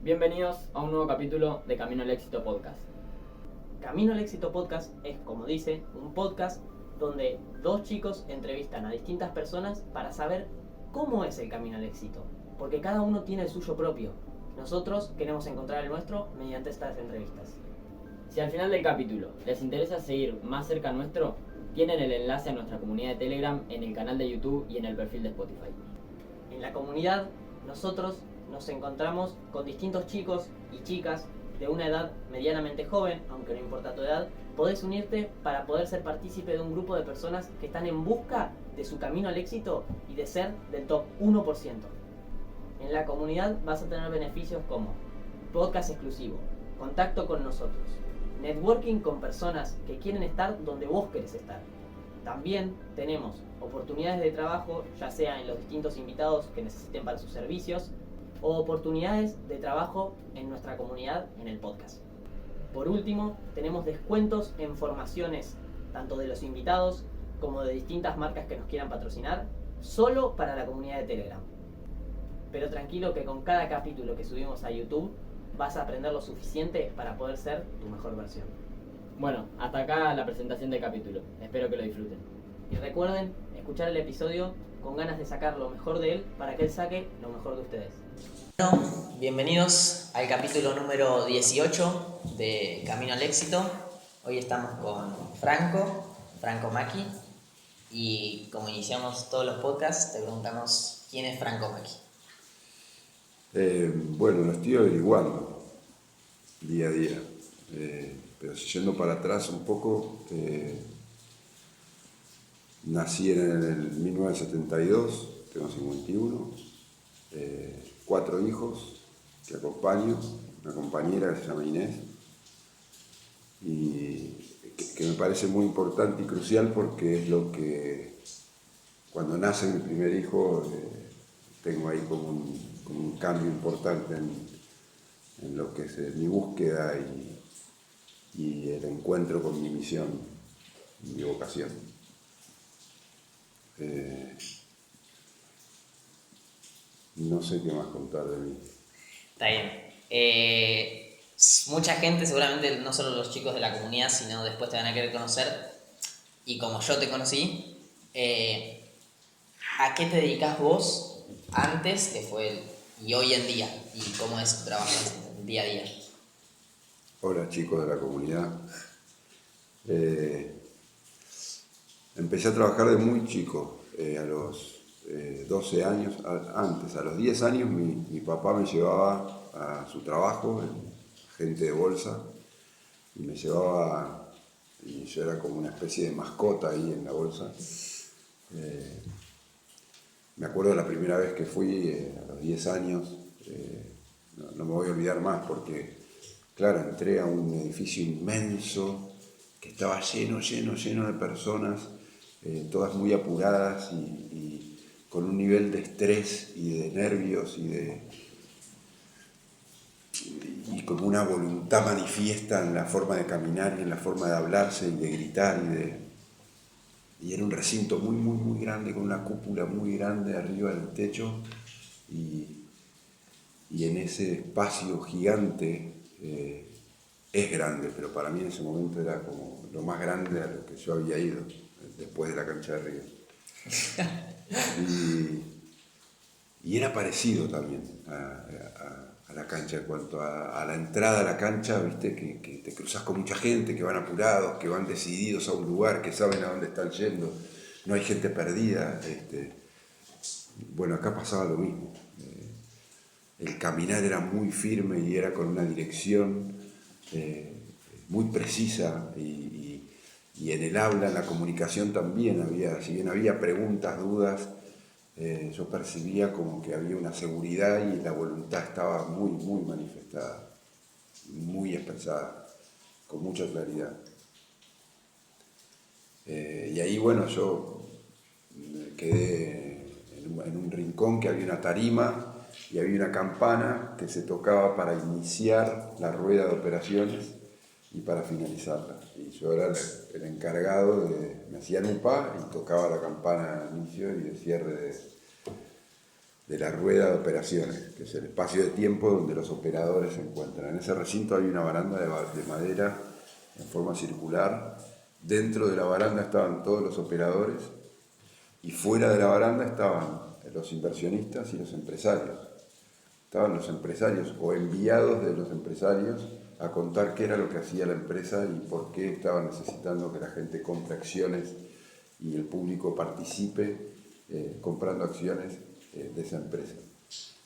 Bienvenidos a un nuevo capítulo de Camino al Éxito Podcast. Camino al Éxito Podcast es, como dice, un podcast donde dos chicos entrevistan a distintas personas para saber cómo es el camino al éxito, porque cada uno tiene el suyo propio. Nosotros queremos encontrar el nuestro mediante estas entrevistas. Si al final del capítulo les interesa seguir más cerca nuestro, tienen el enlace a nuestra comunidad de Telegram en el canal de YouTube y en el perfil de Spotify. En la comunidad, nosotros nos encontramos con distintos chicos y chicas de una edad medianamente joven, aunque no importa tu edad. Podés unirte para poder ser partícipe de un grupo de personas que están en busca de su camino al éxito y de ser del top 1%. En la comunidad vas a tener beneficios como podcast exclusivo, contacto con nosotros, networking con personas que quieren estar donde vos querés estar. También tenemos oportunidades de trabajo, ya sea en los distintos invitados que necesiten para sus servicios, o oportunidades de trabajo en nuestra comunidad en el podcast. Por último, tenemos descuentos en formaciones, tanto de los invitados como de distintas marcas que nos quieran patrocinar, solo para la comunidad de Telegram. Pero tranquilo que con cada capítulo que subimos a YouTube vas a aprender lo suficiente para poder ser tu mejor versión. Bueno, hasta acá la presentación del capítulo. Espero que lo disfruten. Y recuerden escuchar el episodio con ganas de sacar lo mejor de él para que él saque lo mejor de ustedes. Bueno, bienvenidos al capítulo número 18 de Camino al Éxito. Hoy estamos con Franco Macchi, y como iniciamos todos los podcasts, te preguntamos quién es Franco Macchi. Bueno, lo estoy averiguando día a día, pero yendo para atrás un poco, nací en el 1972, tengo 51, 4 hijos que acompaño, una compañera que se llama Inés, y que me parece muy importante y crucial porque es lo que, cuando nace mi primer hijo, tengo ahí como un cambio importante en lo que es mi búsqueda y el encuentro con mi misión, mi vocación. No sé qué más contar de mí. Está bien. Mucha gente, seguramente no solo los chicos de la comunidad, sino después te van a querer conocer. Y como yo te conocí, ¿a qué te dedicas vos antes, que fue y hoy en día? ¿Y cómo es tu trabajo día a día? Hola chicos de la comunidad. Empecé a trabajar de muy chico, a los 12 años, antes, a los 10 años mi papá me llevaba a su trabajo, agente de bolsa, y me llevaba, y yo era como una especie de mascota ahí en la bolsa. Me acuerdo de la primera vez que fui, a los 10 años, no me voy a olvidar más porque, claro, entré a un edificio inmenso que estaba lleno de personas, todas muy apuradas y con un nivel de estrés y de nervios y como una voluntad manifiesta en la forma de caminar y en la forma de hablarse y de gritar y era un recinto muy grande con una cúpula muy grande arriba del techo y en ese espacio gigante, es grande, pero para mí en ese momento era como lo más grande a lo que yo había ido después de la cancha de Río. Y era parecido también a la cancha en cuanto a la entrada a la cancha, viste, que te cruzas con mucha gente, que van apurados, que van decididos a un lugar, que saben a dónde están yendo, no hay gente perdida. Bueno, acá pasaba lo mismo. El caminar era muy firme y era con una dirección muy precisa y en el habla, en la comunicación también había, si bien había preguntas, dudas, yo percibía como que había una seguridad y la voluntad estaba muy manifestada, muy expresada, con mucha claridad. Y ahí, bueno, yo quedé en un rincón que había una tarima y había una campana que se tocaba para iniciar la rueda de operaciones y para finalizarla. Y yo era el encargado me hacían UPA y tocaba la campana al inicio y de cierre de la rueda de operaciones, que es el espacio de tiempo donde los operadores se encuentran. En ese recinto hay una baranda de madera en forma circular. Dentro de la baranda estaban todos los operadores y fuera de la baranda estaban los inversionistas y los empresarios. Estaban los empresarios o enviados de los empresarios a contar qué era lo que hacía la empresa y por qué estaban necesitando que la gente compre acciones y el público participe comprando acciones de esa empresa.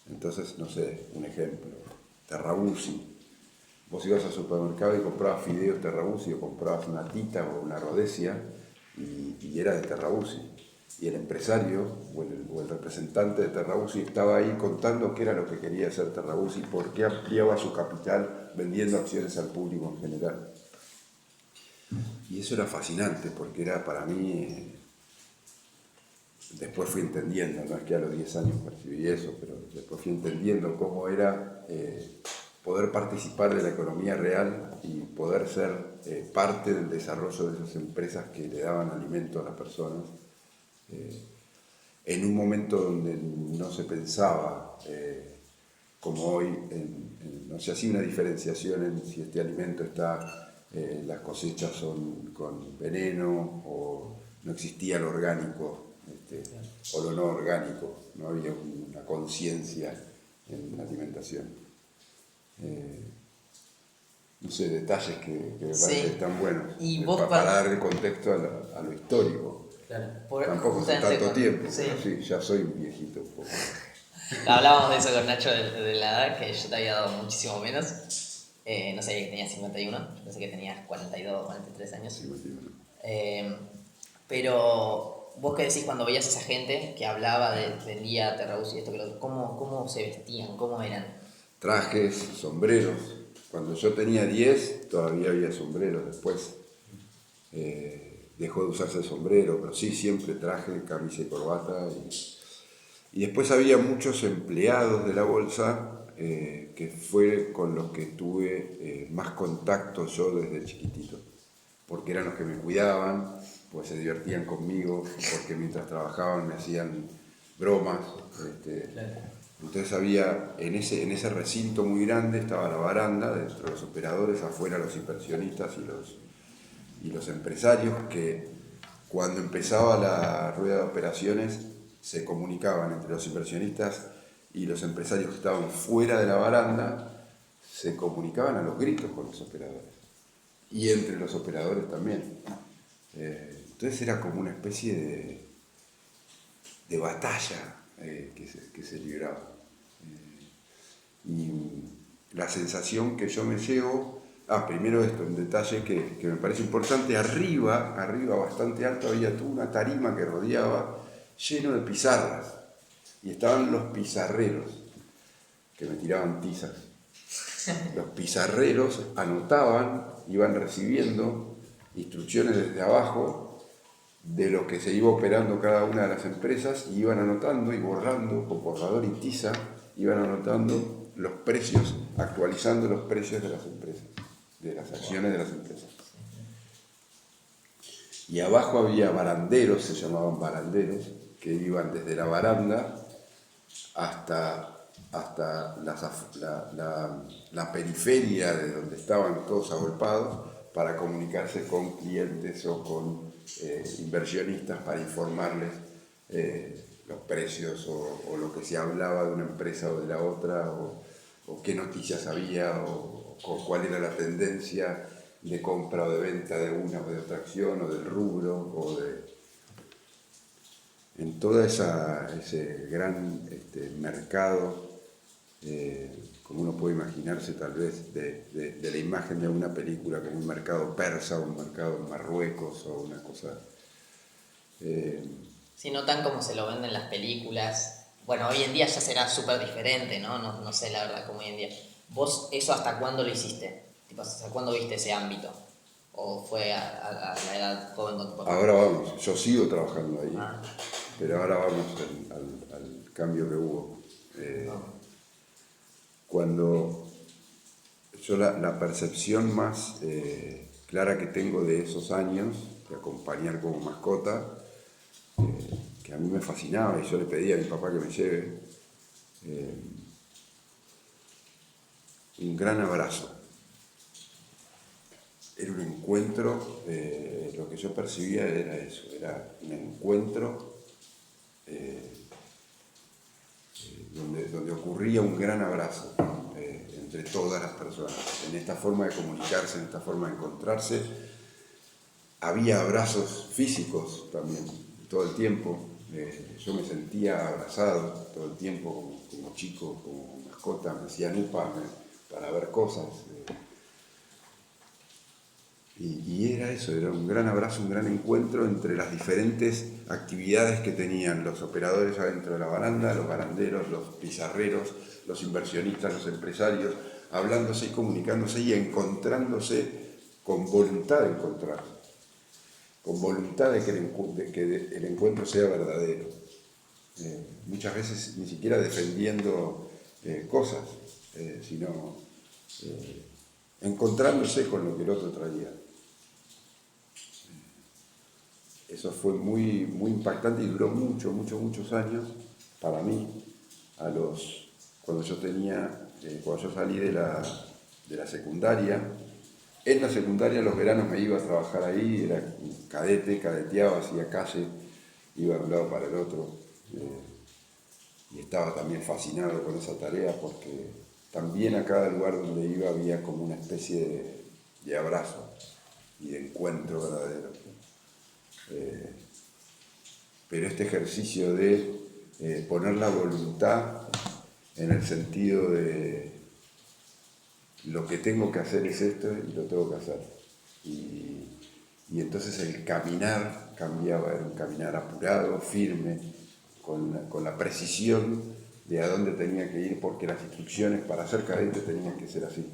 Entonces, no sé, un ejemplo, Terrabusi. Vos ibas al supermercado y comprabas fideos Terrabusi o comprabas una tita o una Rhodesia y era de Terrabusi. Y el empresario o el representante de Terrabusi estaba ahí contando qué era lo que quería hacer Terrabusi y por qué ampliaba su capital vendiendo acciones al público en general. Y eso era fascinante porque era para mí, después fui entendiendo, no es que a los 10 años percibí eso, pero después fui entendiendo cómo era poder participar de la economía real y poder ser parte del desarrollo de esas empresas que le daban alimento a las personas. En un momento donde no se pensaba, como hoy, no se hacía una diferenciación en si este alimento está, las cosechas son con veneno o no existía lo orgánico o lo no orgánico, no había una conciencia en la alimentación. No sé, detalles que me parecen que están buenos ¿Y vos para dar el contexto a lo histórico. Claro. Tampoco hace tanto tiempo, sí. pero sí, ya soy un viejito un poco. Hablábamos de eso con Nacho, de la edad, que yo te había dado muchísimo menos. No sabía que tenías 51, yo pensé que tenías 42, 43 años. 51. Pero vos qué decís cuando veías a esa gente que hablaba vendía Terrabusi y esto, ¿cómo se vestían? ¿Cómo eran? Trajes, sombreros. Cuando yo tenía 10 todavía había sombreros, después dejó de usarse el sombrero, pero sí, siempre traje, camisa y corbata. Y después había muchos empleados de la bolsa que fue con los que tuve más contacto yo desde chiquitito, porque eran los que me cuidaban, pues se divertían conmigo, porque mientras trabajaban me hacían bromas. Entonces había, en ese recinto muy grande estaba la baranda, dentro de los operadores, afuera los inversionistas y los empresarios, que cuando empezaba la rueda de operaciones se comunicaban entre los inversionistas y los empresarios que estaban fuera de la baranda, se comunicaban a los gritos con los operadores y entre los operadores también. Entonces era como una especie de batalla que se libraba. Y la sensación que yo me llevo, primero esto, un detalle que me parece importante, arriba bastante alto había toda una tarima que rodeaba lleno de pizarras y estaban los pizarreros que me tiraban tizas. Los pizarreros anotaban, iban recibiendo instrucciones desde abajo de lo que se iba operando cada una de las empresas y iban anotando y borrando con borrador y tiza, iban anotando los precios, actualizando los precios de las empresas, de las acciones de las empresas. Y abajo había baranderos, se llamaban baranderos, que iban desde la baranda hasta la periferia de donde estaban todos agolpados para comunicarse con clientes o con inversionistas para informarles los precios o lo que se hablaba de una empresa o de la otra o qué noticias había o cuál era la tendencia de compra o de venta de una o de otra acción o del rubro en todo ese gran mercado, como uno puede imaginarse tal vez de la imagen de una película como un mercado persa o un mercado en Marruecos o una cosa. Si no tan como se lo venden en las películas. Bueno, hoy en día ya será súper diferente, ¿no? No sé la verdad cómo hoy en día. ¿Vos eso hasta cuándo lo hiciste? Tipo, ¿hasta cuándo viste ese ámbito? ¿O fue a la edad joven con tu papá? Ahora vamos, yo sigo trabajando ahí, pero ahora vamos al cambio que hubo. Cuando yo la percepción más clara que tengo de esos años, de acompañar como mascota, que a mí me fascinaba y yo le pedía a mi papá que me lleve, un gran abrazo. Era un encuentro, lo que yo percibía era eso, era un encuentro donde ocurría un gran abrazo entre todas las personas, en esta forma de comunicarse, en esta forma de encontrarse. Había abrazos físicos también, todo el tiempo. Yo me sentía abrazado todo el tiempo, como chico, como mascota, me hacían upa para ver cosas. Y era eso, era un gran abrazo, un gran encuentro entre las diferentes actividades que tenían los operadores adentro de la baranda, los baranderos, los pizarreros, los inversionistas, los empresarios, hablándose y comunicándose y encontrándose con voluntad de encontrarse, con voluntad de que el encuentro sea verdadero. Muchas veces ni siquiera defendiendo cosas, sino encontrándose con lo que el otro traía. Eso fue muy, muy impactante y duró muchos años para mí. Cuando yo salí de la secundaria, en la secundaria los veranos me iba a trabajar ahí, era cadete, cadeteaba, hacía calle, iba de un lado para el otro. Y estaba también fascinado con esa tarea porque también a cada lugar donde iba había como una especie de abrazo y de encuentro verdadero. Pero este ejercicio de poner la voluntad en el sentido de lo que tengo que hacer es esto y lo tengo que hacer. Y entonces el caminar cambiaba, era un caminar apurado, firme, con la precisión de a dónde tenía que ir, porque las instrucciones para ser cadete tenían que ser así.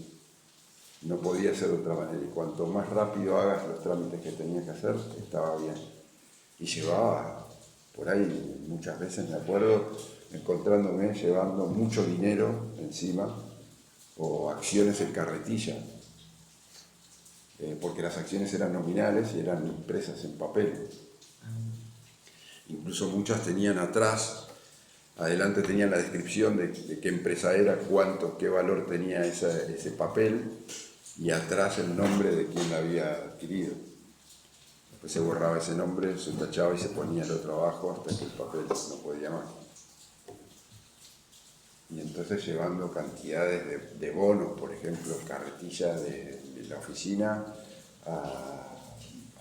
No podía ser de otra manera. Y cuanto más rápido hagas los trámites que tenías que hacer, estaba bien. Y llevaba, por ahí muchas veces me acuerdo, encontrándome llevando mucho dinero encima, o acciones en carretilla, porque las acciones eran nominales y eran impresas en papel. Incluso muchas tenían adelante tenían la descripción de qué empresa era, qué valor tenía ese papel, y atrás el nombre de quien la había adquirido. Después se borraba ese nombre, se tachaba y se ponía el otro abajo hasta que el papel no podía más. Y entonces llevando cantidades de bonos, por ejemplo, carretillas de la oficina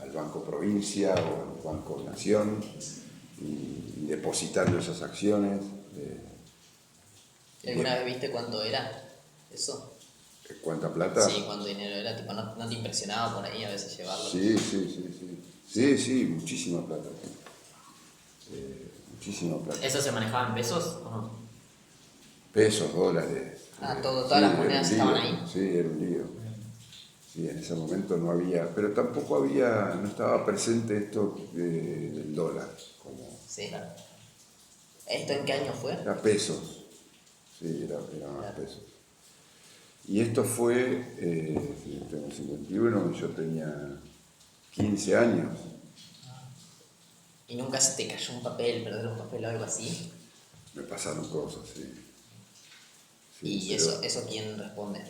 al Banco Provincia o al Banco Nación, y depositando esas acciones. ¿Alguna vez viste cuánto era eso? ¿Cuánta plata? Sí, cuánto dinero era, tipo, ¿no te impresionaba por ahí a veces llevarlo? Sí, muchísima plata. Muchísima plata. ¿Eso se manejaba en pesos o no? Pesos, dólares. Todas las monedas estaban ahí. Sí, era un lío. Sí, en ese momento no había, pero tampoco no estaba presente esto del dólar. Sí. ¿Esto en qué año fue? Era pesos. Sí, era más pesos. Y esto fue, tengo 51, yo tenía 15 años. ¿Y nunca se te cayó un papel, perder un papel o algo así? Me pasaron cosas, sí. ¿Y eso quién responde?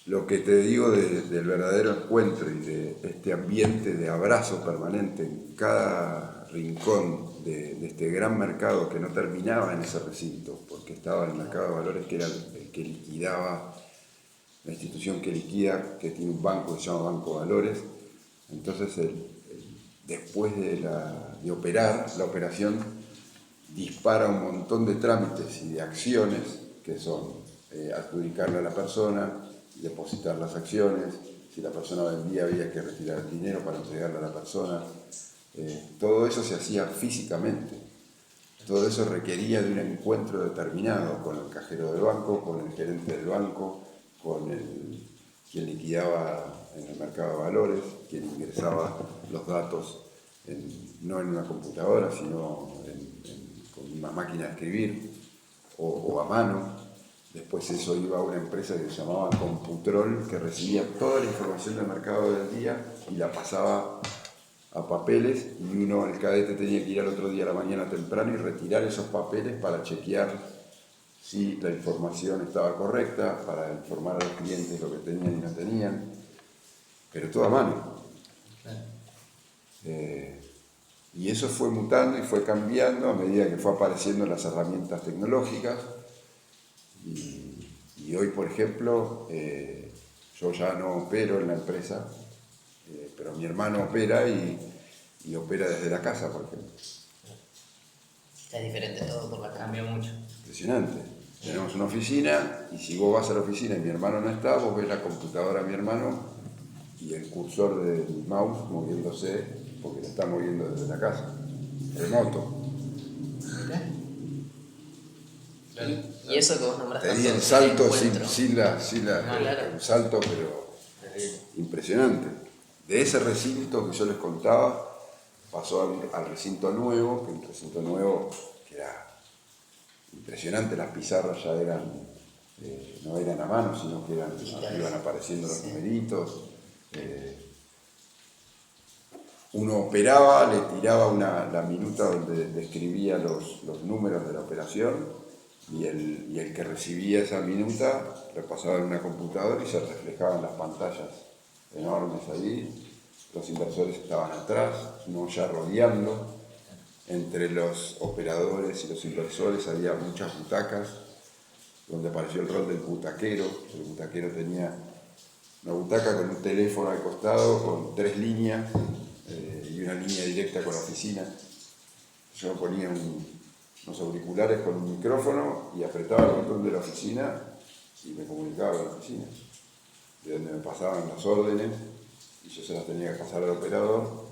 Lo que te digo del verdadero encuentro y de este ambiente de abrazo permanente en cada rincón de este gran mercado que no terminaba en ese recinto, porque estaba el mercado de valores, que era el que liquidaba, la institución que liquida, que tiene un banco que se llama Banco de Valores. Entonces, después de operar, la operación dispara un montón de trámites y de acciones que son adjudicarle a la persona, depositar las acciones, si la persona vendía había que retirar el dinero para entregarle a la persona. Todo eso se hacía físicamente. Todo eso requería de un encuentro determinado con el cajero del banco, con el gerente del banco, con quien liquidaba en el mercado de valores, quien ingresaba los datos no en una computadora, sino con una máquina de escribir o a mano. Después eso iba a una empresa que se llamaba Computrol, que recibía toda la información del mercado del día y la pasaba a papeles, y el cadete tenía que ir al otro día a la mañana temprano y retirar esos papeles para chequear si la información estaba correcta, para informar a los clientes lo que tenían y no tenían, pero todo a mano. Y eso fue mutando y fue cambiando a medida que fue apareciendo las herramientas tecnológicas. Y hoy, por ejemplo, yo ya no opero en la empresa, pero mi hermano opera y opera desde la casa, por ejemplo. Es diferente todo por la casa. Cambió mucho. Impresionante. Tenemos una oficina y si vos vas a la oficina y mi hermano no está, vos ves la computadora de mi hermano y el cursor del mouse moviéndose porque lo está moviendo desde la casa, remoto. Y eso que vos nombraste. Te di el el salto encuentro. un salto, pero impresionante. De ese recinto que yo les contaba, pasó al recinto nuevo, que el recinto nuevo que era impresionante, las pizarras ya eran, no eran a mano, sino que iban apareciendo los numeritos. Uno operaba, le tiraba la minuta donde describía los números de la operación y el que recibía esa minuta repasaba en una computadora y se reflejaban las pantallas enormes ahí. Los inversores estaban atrás, no ya rodeando. Entre los operadores y los inversores había muchas butacas, donde apareció el rol del butaquero. El butaquero tenía una butaca con un teléfono al costado, con 3 líneas y una línea directa con la oficina. Yo ponía unos auriculares con un micrófono y apretaba el botón de la oficina y me comunicaba con la oficina, de donde me pasaban las órdenes y yo se las tenía que pasar al operador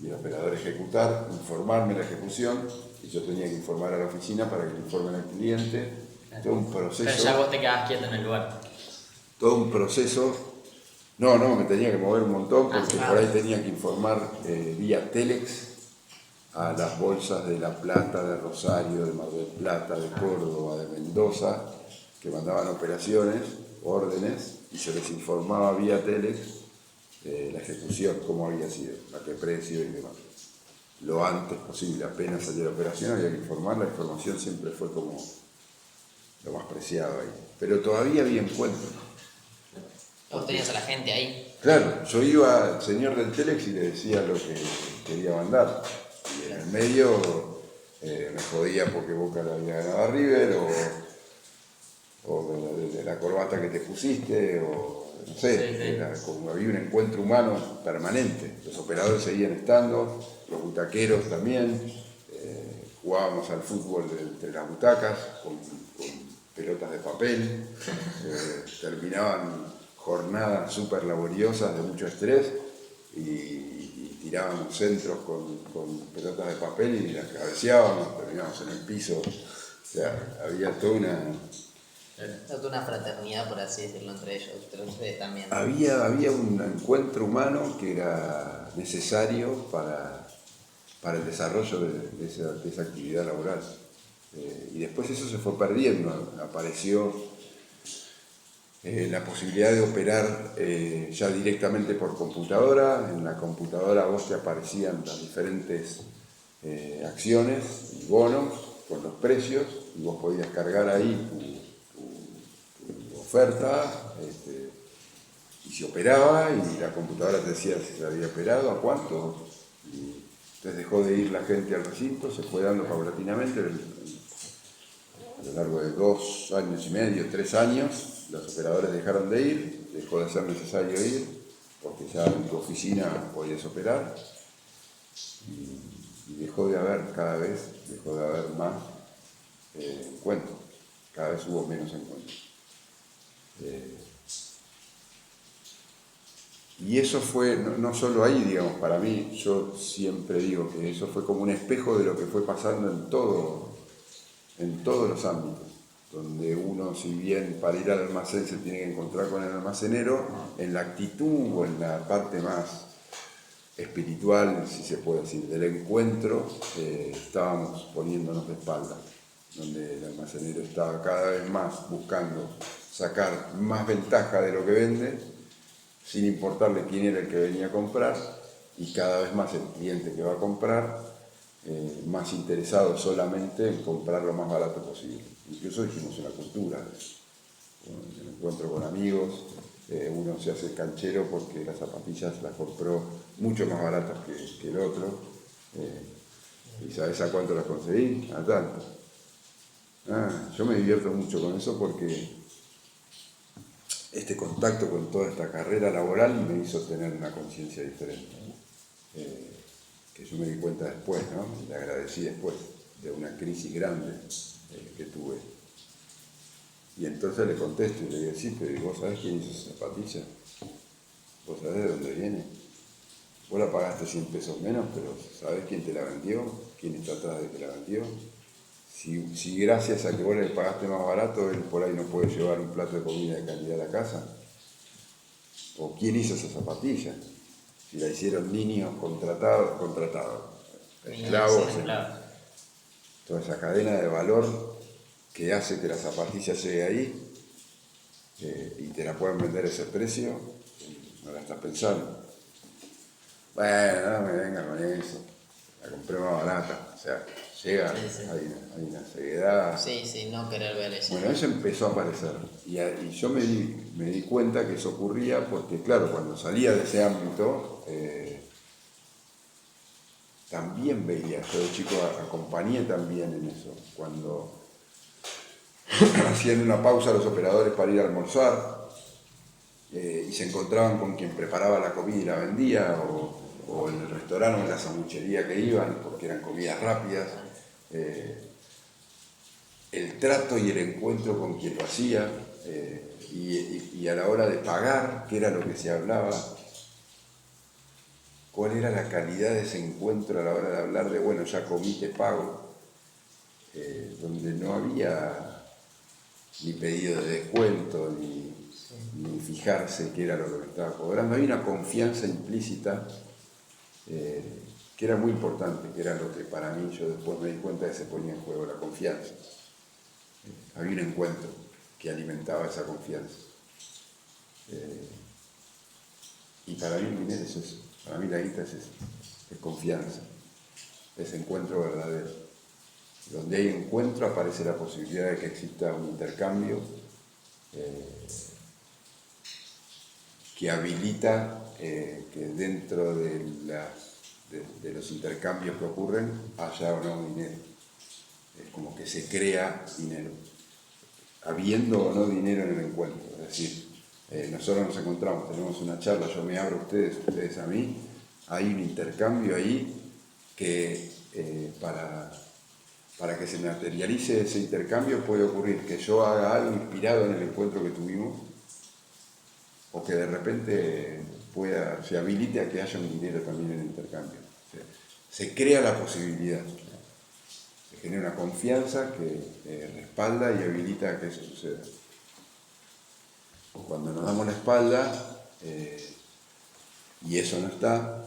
y el operador ejecutar, informarme la ejecución y yo tenía que informar a la oficina para que le informen al cliente. Todo un proceso. Pero ya vos te quedabas quieto en el lugar. Todo un proceso. No, me tenía que mover un montón porque por ahí tenía que informar vía Telex a las bolsas de La Plata, de Rosario, de Mar del Plata, de Córdoba, de Mendoza, que mandaban operaciones, órdenes, y yo les informaba vía Telex la ejecución, cómo había sido, a qué precio y demás. Lo antes posible, apenas salió la operación, había que informar, la información siempre fue como lo más preciado ahí. Pero todavía había encuentros. Vos tenías a la gente ahí. Claro, yo iba al señor del Telex y le decía lo que quería mandar. Y en el medio me jodía porque Boca le había ganado a River, o de la corbata que te pusiste, o no sé, era como había un encuentro humano permanente. Los operadores seguían estando, los butaqueros también, jugábamos al fútbol entre las butacas con pelotas de papel, terminaban jornadas súper laboriosas de mucho estrés y tirábamos centros con pelotas de papel y las cabeceábamos, terminábamos en el piso. O sea, había toda una fraternidad, por así decirlo, entre ellos, pero ustedes también. Había un encuentro humano que era necesario para el desarrollo de esa actividad laboral. Y después eso se fue perdiendo, apareció la posibilidad de operar ya directamente por computadora. En la computadora a vos te aparecían las diferentes acciones y bonos con los precios y vos podías cargar ahí tu oferta y se operaba y la computadora te decía si se había operado, a cuánto. Y entonces dejó de ir la gente al recinto, se fue dando paulatinamente a lo largo de 2 años y medio, 3 años. Los operadores dejaron de ir, dejó de ser necesario ir, porque ya en tu oficina podías operar, y dejó de haber más encuentros, cada vez hubo menos encuentros. Y eso fue, no solo ahí, digamos, para mí, yo siempre digo que eso fue como un espejo de lo que fue pasando en todos los ámbitos, donde uno, si bien para ir al almacén se tiene que encontrar con el almacenero, en la actitud o en la parte más espiritual, si se puede decir, del encuentro, estábamos poniéndonos de espalda, donde el almacenero estaba cada vez más buscando sacar más ventaja de lo que vende, sin importarle quién era el que venía a comprar, y cada vez más el cliente que va a comprar más interesados solamente en comprar lo más barato posible. Incluso dijimos una cultura. Bueno, en el encuentro con amigos, uno se hace canchero porque las zapatillas las compró mucho más baratas que el otro. ¿Y sabes a cuánto las conseguí? A tanto. Yo me divierto mucho con eso porque este contacto con toda esta carrera laboral me hizo tener una conciencia diferente, ¿no? Que yo me di cuenta después, ¿no? Y le agradecí después de una crisis grande que tuve. Y entonces le contesto y le digo, sí, pero ¿vos sabés quién hizo esa zapatilla? ¿Vos sabés de dónde viene? Vos la pagaste 100 pesos menos, pero ¿sabés quién te la vendió? ¿Quién está atrás de que la vendió? Si gracias a que vos le pagaste más barato, él por ahí no puede llevar un plato de comida de calidad a la casa. ¿O quién hizo esa zapatilla? Si la hicieron niños contratados, esclavos. Toda esa cadena de valor que hace que la zapatilla llegue ahí y te la puedan vender a ese precio, no la estás pensando. Bueno, no me venga con eso, la compré más barata, o sea, llega, Sí. hay una ceguedad. Sí, no querer ver eso. Bueno, eso empezó a aparecer y yo me di cuenta que eso ocurría porque, claro, cuando salía de ese ámbito, también veía, yo de chico acompañé también en eso, cuando hacían una pausa los operadores para ir a almorzar y se encontraban con quien preparaba la comida y la vendía, o en el restaurante o en la sanguchería que iban, porque eran comidas rápidas. El trato y el encuentro con quien lo hacía, y a la hora de pagar, qué era lo que se hablaba, cuál era la calidad de ese encuentro a la hora de hablar de, bueno, ya comí, te pago, donde no había ni pedido de descuento, ni fijarse qué era lo que me estaba cobrando. Había una confianza implícita que era muy importante, que era lo que para mí, yo después me di cuenta que se ponía en juego, la confianza. Había un encuentro que alimentaba esa confianza. Y para mí el dinero es eso, para mí la guita es eso, es confianza, es encuentro verdadero. Donde hay encuentro aparece la posibilidad de que exista un intercambio que habilita que dentro de los intercambios que ocurren haya o no dinero. Es como que se crea dinero, habiendo o no dinero en el encuentro. Es decir, nosotros nos encontramos, tenemos una charla, yo me abro a ustedes, ustedes a mí, hay un intercambio ahí que para que se materialice ese intercambio puede ocurrir que yo haga algo inspirado en el encuentro que tuvimos, o que de repente se habilite a que haya un dinero también en el intercambio. Se crea la posibilidad, se genera una confianza que respalda y habilita a que eso suceda. Cuando nos damos la espalda y eso no está,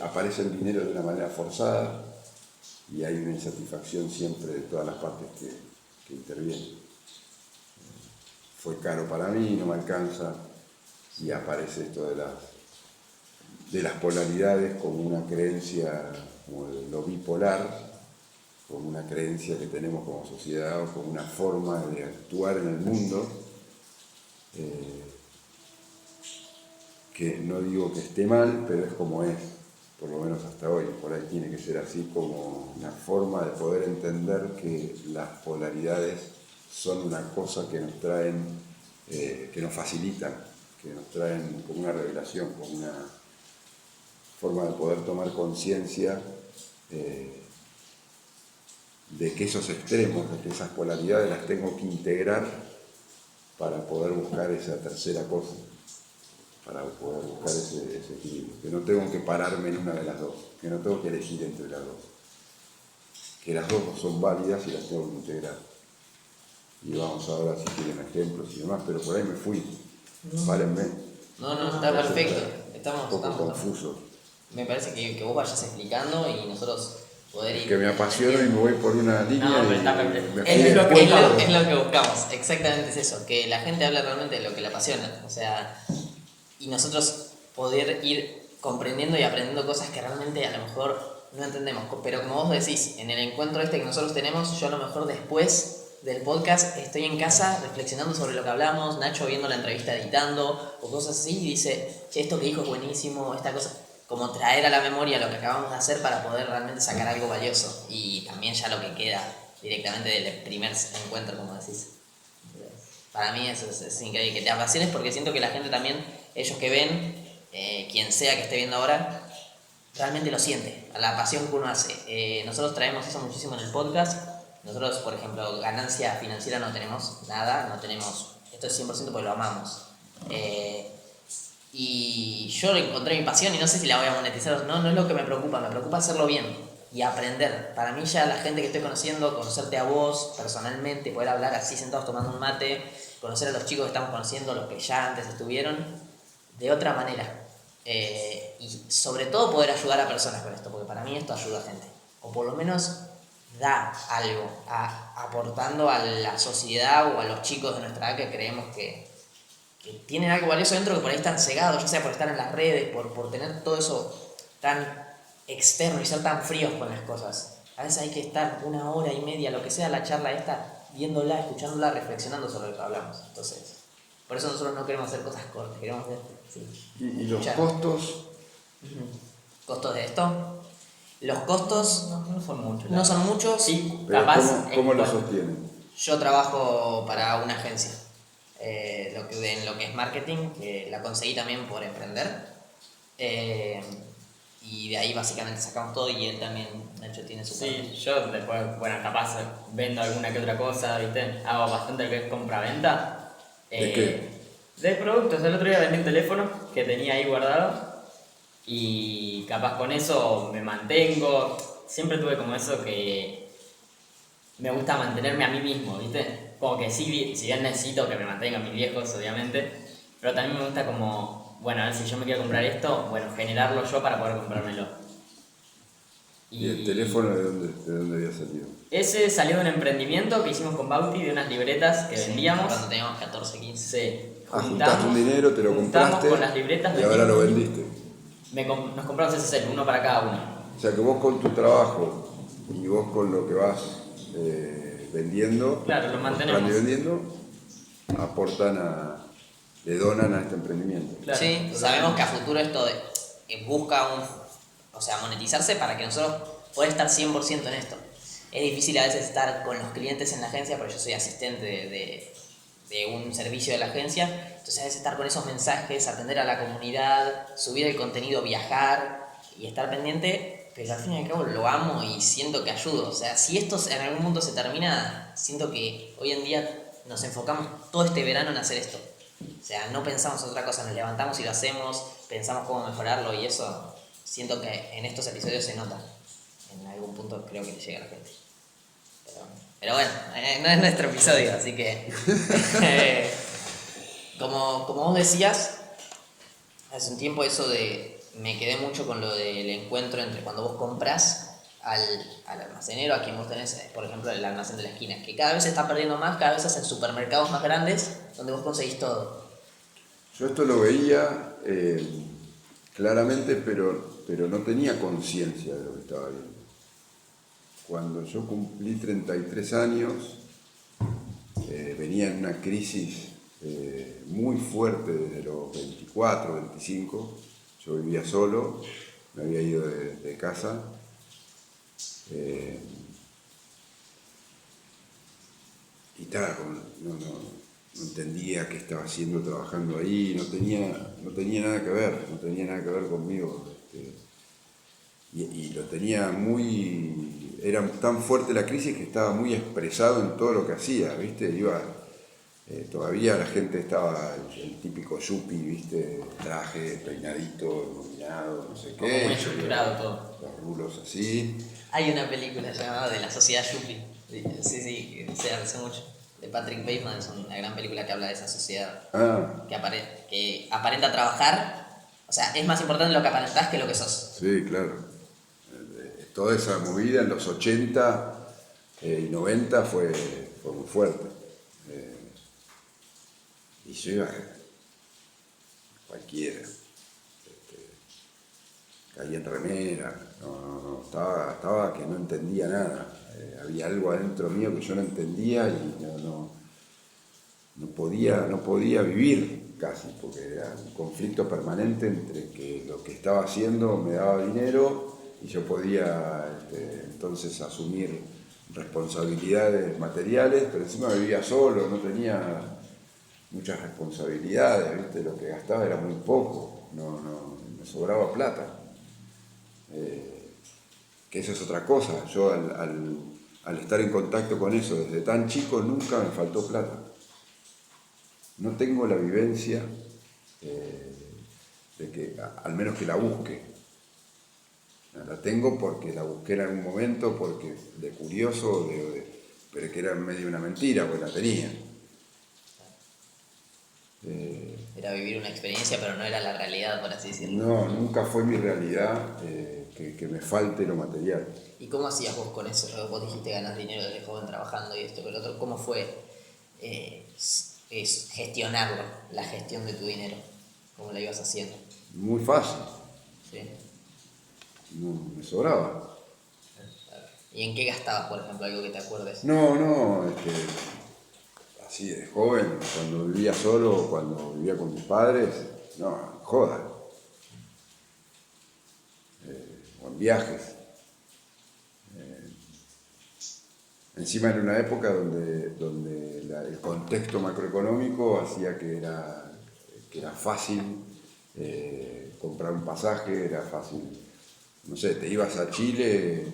aparece el dinero de una manera forzada y hay una insatisfacción siempre de todas las partes que intervienen. Fue caro para mí, no me alcanza, y aparece esto de las polaridades como una creencia, como lo bipolar, como una creencia que tenemos como sociedad o como una forma de actuar en el mundo, que no digo que esté mal, pero es como es, por lo menos hasta hoy. Por ahí tiene que ser así como una forma de poder entender que las polaridades son una cosa que nos traen, que nos facilitan, que nos traen como una revelación, como una forma de poder tomar conciencia de que esos extremos, de que esas polaridades las tengo que integrar para poder buscar esa tercera cosa, para poder buscar ese equilibrio, que no tengo que pararme en una de las dos, que no tengo que elegir entre las dos, que las dos son válidas y las tengo que integrar. Y vamos ahora si quieren ejemplos y demás, pero por ahí me fui. Párenme. No, está perfecto. Un poco confuso. Me parece que vos vayas explicando y nosotros poder ir. Que me apasiono y me voy por una línea. No, pero y está perfecto. me fui Es lo después. que buscamos, exactamente es eso, que la gente hable realmente de lo que le apasiona, o sea, y nosotros poder ir comprendiendo y aprendiendo cosas que realmente a lo mejor no entendemos. Pero como vos decís, en el encuentro este que nosotros tenemos, yo a lo mejor después del podcast estoy en casa reflexionando sobre lo que hablamos, Nacho viendo la entrevista editando o cosas así y dice, che, esto que dijo es buenísimo, esta cosa, como traer a la memoria lo que acabamos de hacer para poder realmente sacar algo valioso y también ya lo que queda directamente del primer encuentro, como decís. Para mí eso es increíble, que te apasiones porque siento que la gente también, ellos que ven, quien sea que esté viendo ahora, realmente lo siente, a la pasión que uno hace. Nosotros traemos eso muchísimo en el podcast. Nosotros, por ejemplo, ganancia financiera no tenemos nada, no tenemos, esto es 100% porque lo amamos. Y yo le encontré mi pasión y no sé si la voy a monetizar o no, no es lo que me preocupa hacerlo bien y aprender. Para mí ya la gente que estoy conociendo, conocerte a vos personalmente, poder hablar así sentados tomando un mate, conocer a los chicos que estamos conociendo, los que ya antes estuvieron, de otra manera. Y sobre todo poder ayudar a personas con esto, porque para mí esto ayuda a gente, o por lo menos da algo, aportando a la sociedad o a los chicos de nuestra edad que creemos que tienen algo valioso dentro, que por ahí están cegados, ya sea por estar en las redes, por tener todo eso tan externo y ser tan fríos con las cosas. A veces hay que estar 1 hora y media, lo que sea la charla esta, viéndola, escuchándola, reflexionando sobre lo que hablamos. Entonces, por eso nosotros no queremos hacer cosas cortas, queremos hacer, sí. ¿Y los costos? ¿Costos de esto? Los costos No son muchos. no son muchos. Sí, Pero capaz. ¿cómo lo sostienen? Yo trabajo para una agencia, en lo que es marketing, que la conseguí también por emprender. Y de ahí básicamente sacamos todo y él también, Nacho, tiene su parte. Sí, yo después, bueno, capaz vendo alguna que otra cosa, ¿viste? Hago bastante lo que es compra-venta. ¿De qué? De productos. El otro día vendí un teléfono que tenía ahí guardado y capaz con eso me mantengo. Siempre tuve como eso que me gusta mantenerme a mí mismo, ¿viste? Como que sí, si bien necesito que me mantengan mis viejos, obviamente, pero también me gusta como, bueno, a ver si yo me quiero comprar esto, bueno, generarlo yo para poder comprármelo. ¿Y el teléfono de dónde había salido? Ese salió de un emprendimiento que hicimos con Bauti, de unas libretas que vendíamos. Cuando teníamos 14, 15. Sí. Juntaste un dinero, te lo juntamos compraste con las libretas, y ahora lo vendiste. Nos compramos ese cel, uno para cada uno. O sea que vos con tu trabajo y vos con lo que vas vendiendo, Claro, lo mantenemos. comprando y vendiendo, le donan a este emprendimiento. Claro, Sí, totalmente. sabemos que a futuro esto busca monetizarse para que nosotros poder estar 100% en esto. Es difícil a veces estar con los clientes en la agencia, porque yo soy asistente de un servicio de la agencia, entonces a veces estar con esos mensajes, atender a la comunidad, subir el contenido, viajar y estar pendiente, pero al fin y al cabo lo amo y siento que ayudo. O sea, si esto en algún punto se termina, siento que hoy en día nos enfocamos todo este verano en hacer esto. O sea, no pensamos en otra cosa, nos levantamos y lo hacemos, pensamos cómo mejorarlo y eso siento que en estos episodios se nota. En algún punto creo que le llega a la gente. Pero bueno, no es nuestro episodio, así que como vos decías, hace un tiempo eso me quedé mucho con lo del encuentro entre cuando vos compras al almacenero, a quien vos tenés, por ejemplo, el almacén de la esquina, que cada vez se está perdiendo más, cada vez hacen supermercados más grandes donde vos conseguís todo. Yo esto lo veía claramente, pero no tenía conciencia de lo que estaba viendo. Cuando yo cumplí 33 años, venía en una crisis muy fuerte desde los 24, 25. Yo vivía solo, me había ido de casa. Y tal, no entendía qué estaba haciendo trabajando ahí, no tenía nada que ver conmigo. Y lo tenía era tan fuerte la crisis que estaba muy expresado en todo lo que hacía, ¿viste? Todavía la gente estaba el típico yuppie, ¿viste? Traje, peinadito, iluminado, no sé qué. Como muy estructurado todo. Los rulos así. Hay una película llamada De la Sociedad Yuppie, sí, se hace mucho, de Patrick Bateman, es una gran película que habla de esa sociedad que aparenta trabajar, o sea, es más importante lo que aparentás que lo que sos. Sí, claro. Toda esa movida en los 80 y 90 fue muy fuerte. Y yo iba cualquiera. caí en remera, estaba que no entendía nada. Había algo adentro mío que yo no entendía y no podía vivir casi, porque era un conflicto permanente entre que lo que estaba haciendo me daba dinero y yo podía entonces asumir responsabilidades materiales, pero encima vivía solo, no tenía muchas responsabilidades, ¿viste? Lo que gastaba era muy poco, me sobraba plata. Que eso es otra cosa. Yo al estar en contacto con eso desde tan chico nunca me faltó plata. No tengo la vivencia de que, al menos que la busque. La tengo porque la busqué en algún momento, porque de curioso, pero que era medio una mentira, porque la tenía. Era vivir una experiencia, pero no era la realidad, por así decirlo. No, nunca fue mi realidad que me falte lo material. ¿Y cómo hacías vos con eso? Vos dijiste ganas dinero desde joven trabajando y esto, pero otro. ¿Cómo fue gestionarlo, la gestión de tu dinero? ¿Cómo la ibas haciendo? Muy fácil, ¿Sí? no, me sobraba. ¿Y en qué gastabas, por ejemplo, algo que te acuerdes? No, así de joven, cuando vivía solo, cuando vivía con mis padres, no, joda. O en viajes. Encima era una época donde el contexto macroeconómico hacía que era fácil comprar un pasaje, era fácil, no sé, te ibas a Chile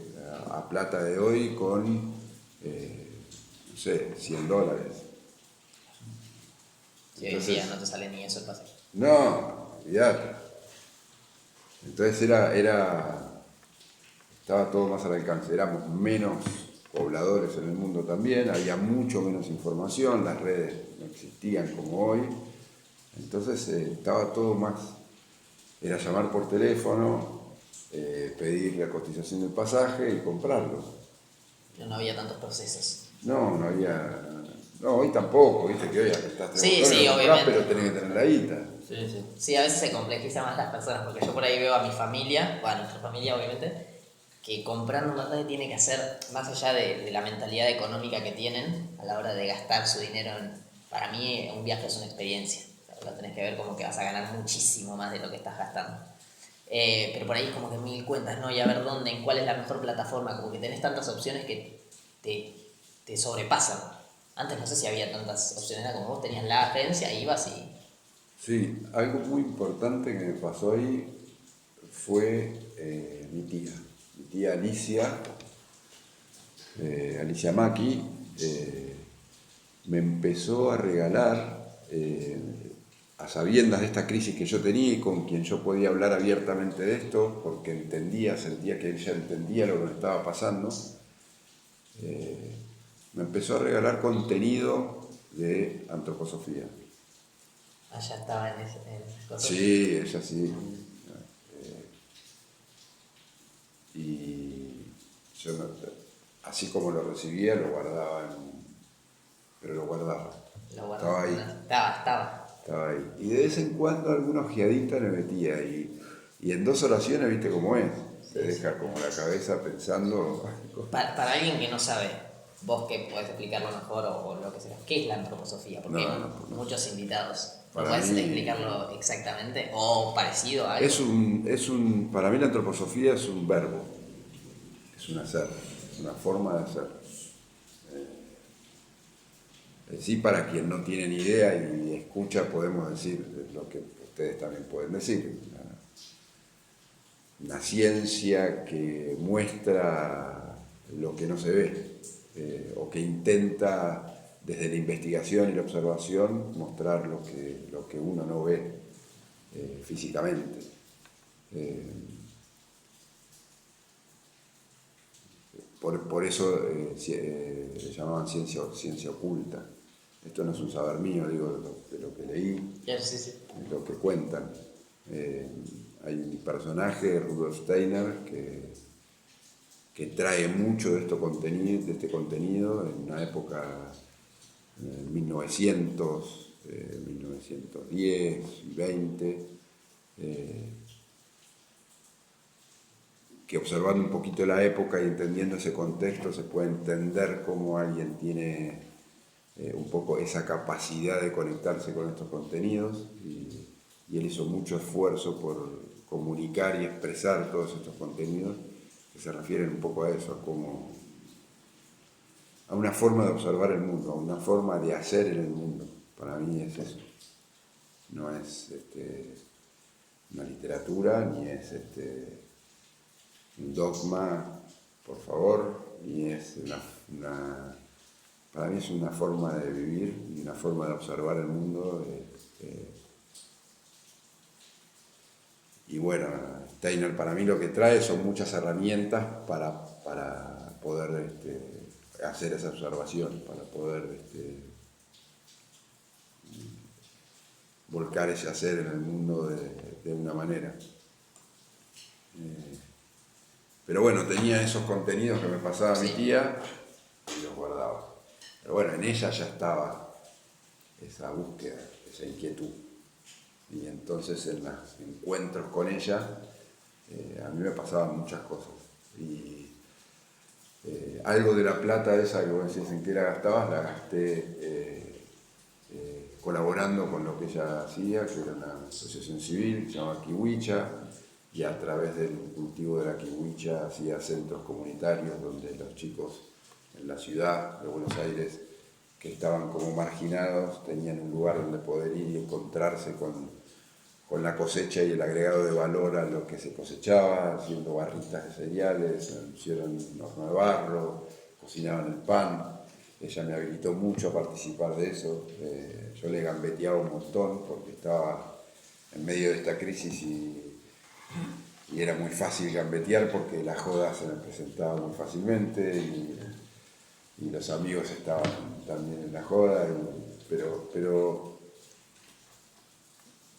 a plata de hoy con, no sé, $100. Si hoy en día no te sale ni eso el pasaje. No, olvidate. Entonces estaba todo más al alcance, éramos menos pobladores en el mundo también, había mucho menos información, las redes no existían como hoy, entonces estaba todo más, era llamar por teléfono, pedir la cotización del pasaje y comprarlo. No había tantos procesos. No había, no, hoy tampoco, viste que hoy estás Sí, obviamente, obviamente. pero tenés que tener la guita. Sí, a veces se complejiza más las personas, porque yo por ahí veo a mi familia, o a nuestra familia obviamente, que comprar un pasaje tiene que hacer, más allá de la mentalidad económica que tienen a la hora de gastar su dinero para mí un viaje es una experiencia, o sea, lo tenés que ver como que vas a ganar muchísimo más de lo que estás gastando. Pero por ahí es como que mil cuentas, ¿no? Y a ver dónde, en cuál es la mejor plataforma, como que tenés tantas opciones que te sobrepasan. Antes no sé si había tantas opciones, era como vos tenías la agencia, ibas y... Sí, algo muy importante que me pasó ahí fue mi tía Alicia Maki, me empezó a regalar, a sabiendas de esta crisis que yo tenía y con quien yo podía hablar abiertamente de esto, porque sentía que ella entendía lo que me estaba pasando, me empezó a regalar contenido de antroposofía. Allá estaba en esas cosas. Sí, ella sí. Y yo, así como lo recibía, lo guardaba, pero lo guardaba. Estaba ahí. Estaba ahí. Y de vez en cuando alguna ojeadita le metía. Y en 2 oraciones, viste cómo es. Te deja como la cabeza pensando. Para alguien que no sabe, vos que podés explicarlo mejor o lo que sea, ¿qué es la antroposofía? Porque hay muchos invitados. ¿Podés explicarlo exactamente o parecido a algo? Para mí la antroposofía es un verbo, es un hacer, es una forma de hacer. Sí, para quien no tiene ni idea y escucha, podemos decir lo que ustedes también pueden decir. Una ciencia que muestra lo que no se ve, o que intenta desde la investigación y la observación mostrar lo que uno no ve físicamente. Por eso le llamaban ciencia oculta. Esto no es un saber mío, digo, de lo que leí, Sí. de lo que cuentan. Hay un personaje, Rudolf Steiner, que trae mucho de este contenido en una época, 1910 y 20, que observando un poquito la época y entendiendo ese contexto se puede entender cómo alguien tiene un poco esa capacidad de conectarse con estos contenidos y él hizo mucho esfuerzo por comunicar y expresar todos estos contenidos que se refieren un poco a eso, a una forma de observar el mundo, a una forma de hacer en el mundo. Para mí es eso. No es una literatura, ni es un dogma, por favor, ni es para mí es una forma de vivir y una forma de observar el mundo. Y bueno, Steiner para mí lo que trae son muchas herramientas para poder hacer esa observación, para poder volcar ese hacer en el mundo de una manera. Pero bueno, tenía esos contenidos que me pasaba mi tía y los guardaba. Pero bueno, en ella ya estaba esa búsqueda, esa inquietud. Y entonces en los encuentros con ella, a mí me pasaban muchas cosas. Y algo de la plata esa que vos decís en qué la gastabas, la gasté colaborando con lo que ella hacía, que era una asociación civil que se llama Kiwicha, y a través del cultivo de la kiwicha hacía centros comunitarios donde los chicos en la ciudad de Buenos Aires que estaban como marginados tenían un lugar donde poder ir y encontrarse con la cosecha y el agregado de valor a lo que se cosechaba, haciendo barritas de cereales, hicieron un horno de barro, cocinaban el pan. Ella me habilitó mucho a participar de eso. Yo le gambeteaba un montón porque estaba en medio de esta crisis y era muy fácil gambetear porque la joda se me presentaba muy fácilmente y los amigos estaban también en la joda, pero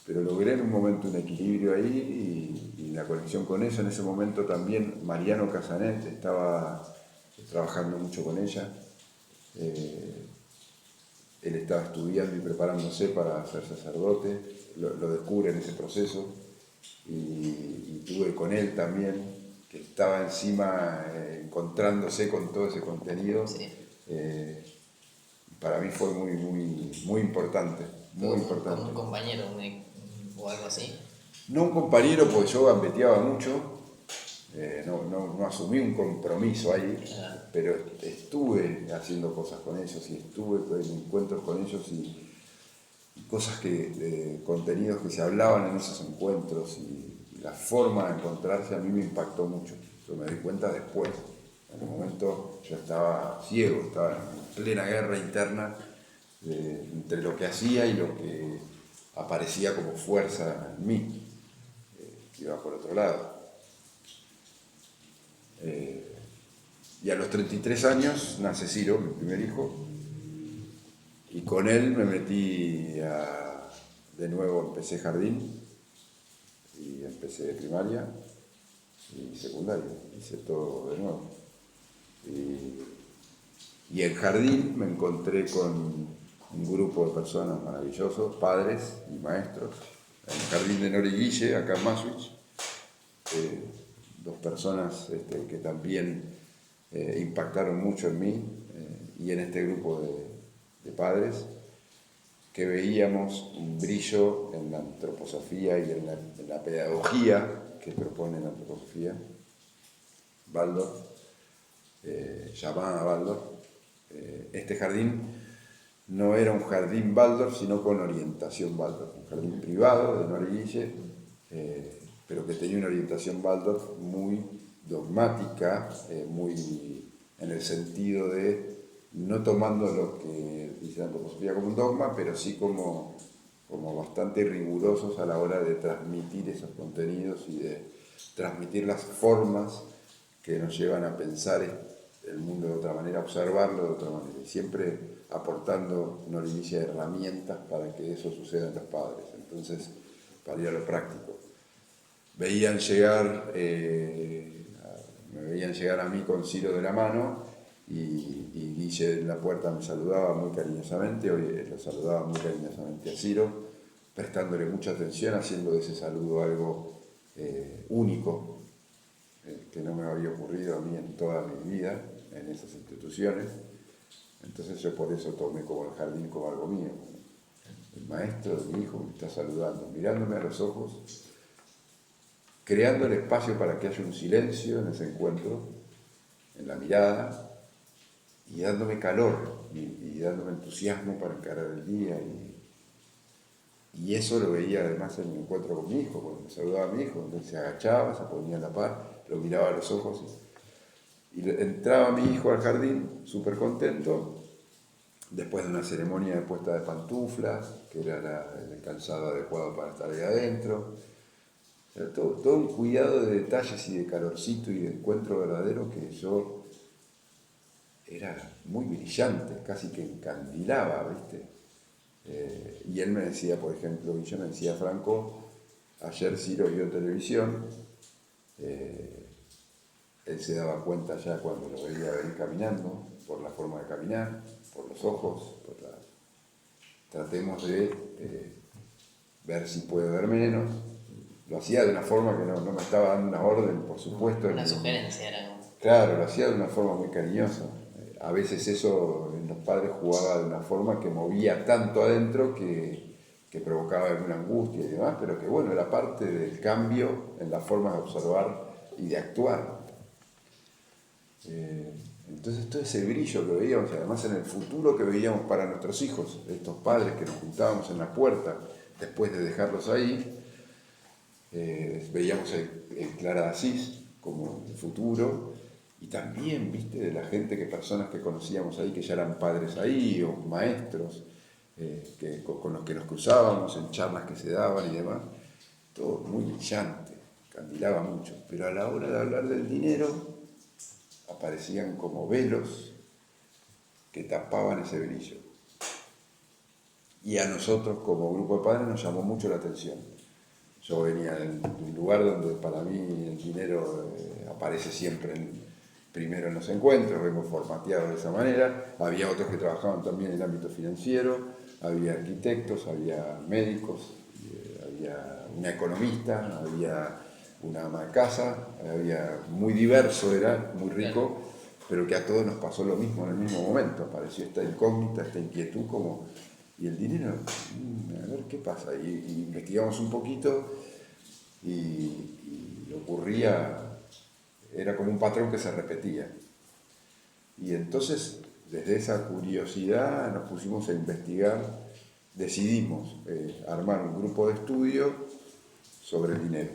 logré en un momento un equilibrio ahí y la conexión con ella. En ese momento también Mariano Casanet estaba trabajando mucho con ella. Él estaba estudiando y preparándose para ser sacerdote, lo descubre en ese proceso y tuve con él también, que estaba encima encontrándose con todo ese contenido. Sí. Para mí fue muy importante, muy importante. Como un compañero o algo así. No un compañero, porque yo gambeteaba mucho, no asumí un compromiso ahí, pero estuve haciendo cosas con ellos y estuve en encuentros con ellos y cosas contenidos que se hablaban en esos encuentros y la forma de encontrarse a mí me impactó mucho. Yo me di cuenta después. En el momento yo estaba ciego, estaba en plena guerra interna entre lo que hacía y lo que aparecía como fuerza en mí, que iba por otro lado. Y a los 33 años nace Ciro, mi primer hijo, y con él me metí de nuevo, empecé jardín, y empecé primaria y secundaria, hice todo de nuevo. Y en jardín me encontré con un grupo de personas maravillosos, padres y maestros, en el jardín de Noriguille, acá en Maswich, dos personas que también impactaron mucho en mí y en este grupo de padres, que veíamos un brillo en la antroposofía y en la pedagogía que propone la antroposofía, Waldorf, llamada Waldorf. Este jardín no era un jardín Waldorf, sino con orientación Waldorf, un jardín privado de Noriguille, pero que tenía una orientación Waldorf muy dogmática, muy en el sentido de no tomando lo que dice la antroposofía como un dogma, pero sí como bastante rigurosos a la hora de transmitir esos contenidos y de transmitir las formas que nos llevan a pensar el mundo de otra manera, observarlo de otra manera, y siempre aportando una línea de herramientas para que eso suceda en los padres. Entonces, para ir a lo práctico, me veían llegar a mí con Ciro de la mano, y Guille en la puerta me saludaba muy cariñosamente, hoy lo saludaba muy cariñosamente a Ciro, prestándole mucha atención, haciendo de ese saludo algo único. que no me había ocurrido a mí en toda mi vida en esas instituciones. Entonces yo por eso tomé como el jardín como algo mío. El maestro de mi hijo me está saludando, mirándome a los ojos, creando el espacio para que haya un silencio en ese encuentro, en la mirada, y dándome calor y dándome entusiasmo para encarar el día. Y eso lo veía además en mi encuentro con mi hijo, cuando me saludaba a mi hijo, entonces se agachaba, se ponía en la par, lo miraba a los ojos y entraba mi hijo al jardín súper contento, después de una ceremonia de puesta de pantuflas, que era el calzado adecuado para estar ahí adentro. Era todo un cuidado de detalles y de calorcito y de encuentro verdadero que yo era muy brillante, casi que encandilaba, ¿viste? Y él me decía, por ejemplo, y yo me decía, Franco, ayer Ciro vio en televisión, él se daba cuenta ya cuando lo veía venir caminando, por la forma de caminar, por los ojos, tratemos de ver si puede ver menos. Lo hacía de una forma que no me estaba dando una orden, por supuesto. Una sugerencia era como... Claro, lo hacía de una forma muy cariñosa. A veces eso en los padres jugaba de una forma que movía tanto adentro que provocaba alguna angustia y demás, pero que bueno, era parte del cambio en la forma de observar y de actuar. Entonces todo ese brillo que veíamos, además en el futuro que veíamos para nuestros hijos, estos padres que nos juntábamos en la puerta después de dejarlos ahí, veíamos el Clara de Asís como el futuro, y también, viste, de la gente, personas que conocíamos ahí, que ya eran padres ahí, o maestros, con los que nos cruzábamos en charlas que se daban y demás, todo muy brillante, candilaba mucho, pero a la hora de hablar del dinero, aparecían como velos que tapaban ese brillo. Y a nosotros, como grupo de padres, nos llamó mucho la atención. Yo venía de un lugar donde para mí el dinero aparece siempre primero en los encuentros, hemos formateado de esa manera. Había otros que trabajaban también en el ámbito financiero, había arquitectos, había médicos, había una economista, había una ama de casa, había muy diverso, era muy rico, pero que a todos nos pasó lo mismo en el mismo momento. Apareció esta incógnita, esta inquietud como... Y el dinero, a ver qué pasa. Y investigamos un poquito y ocurría, era como un patrón que se repetía. Y entonces, desde esa curiosidad nos pusimos a investigar, decidimos armar un grupo de estudio sobre el dinero,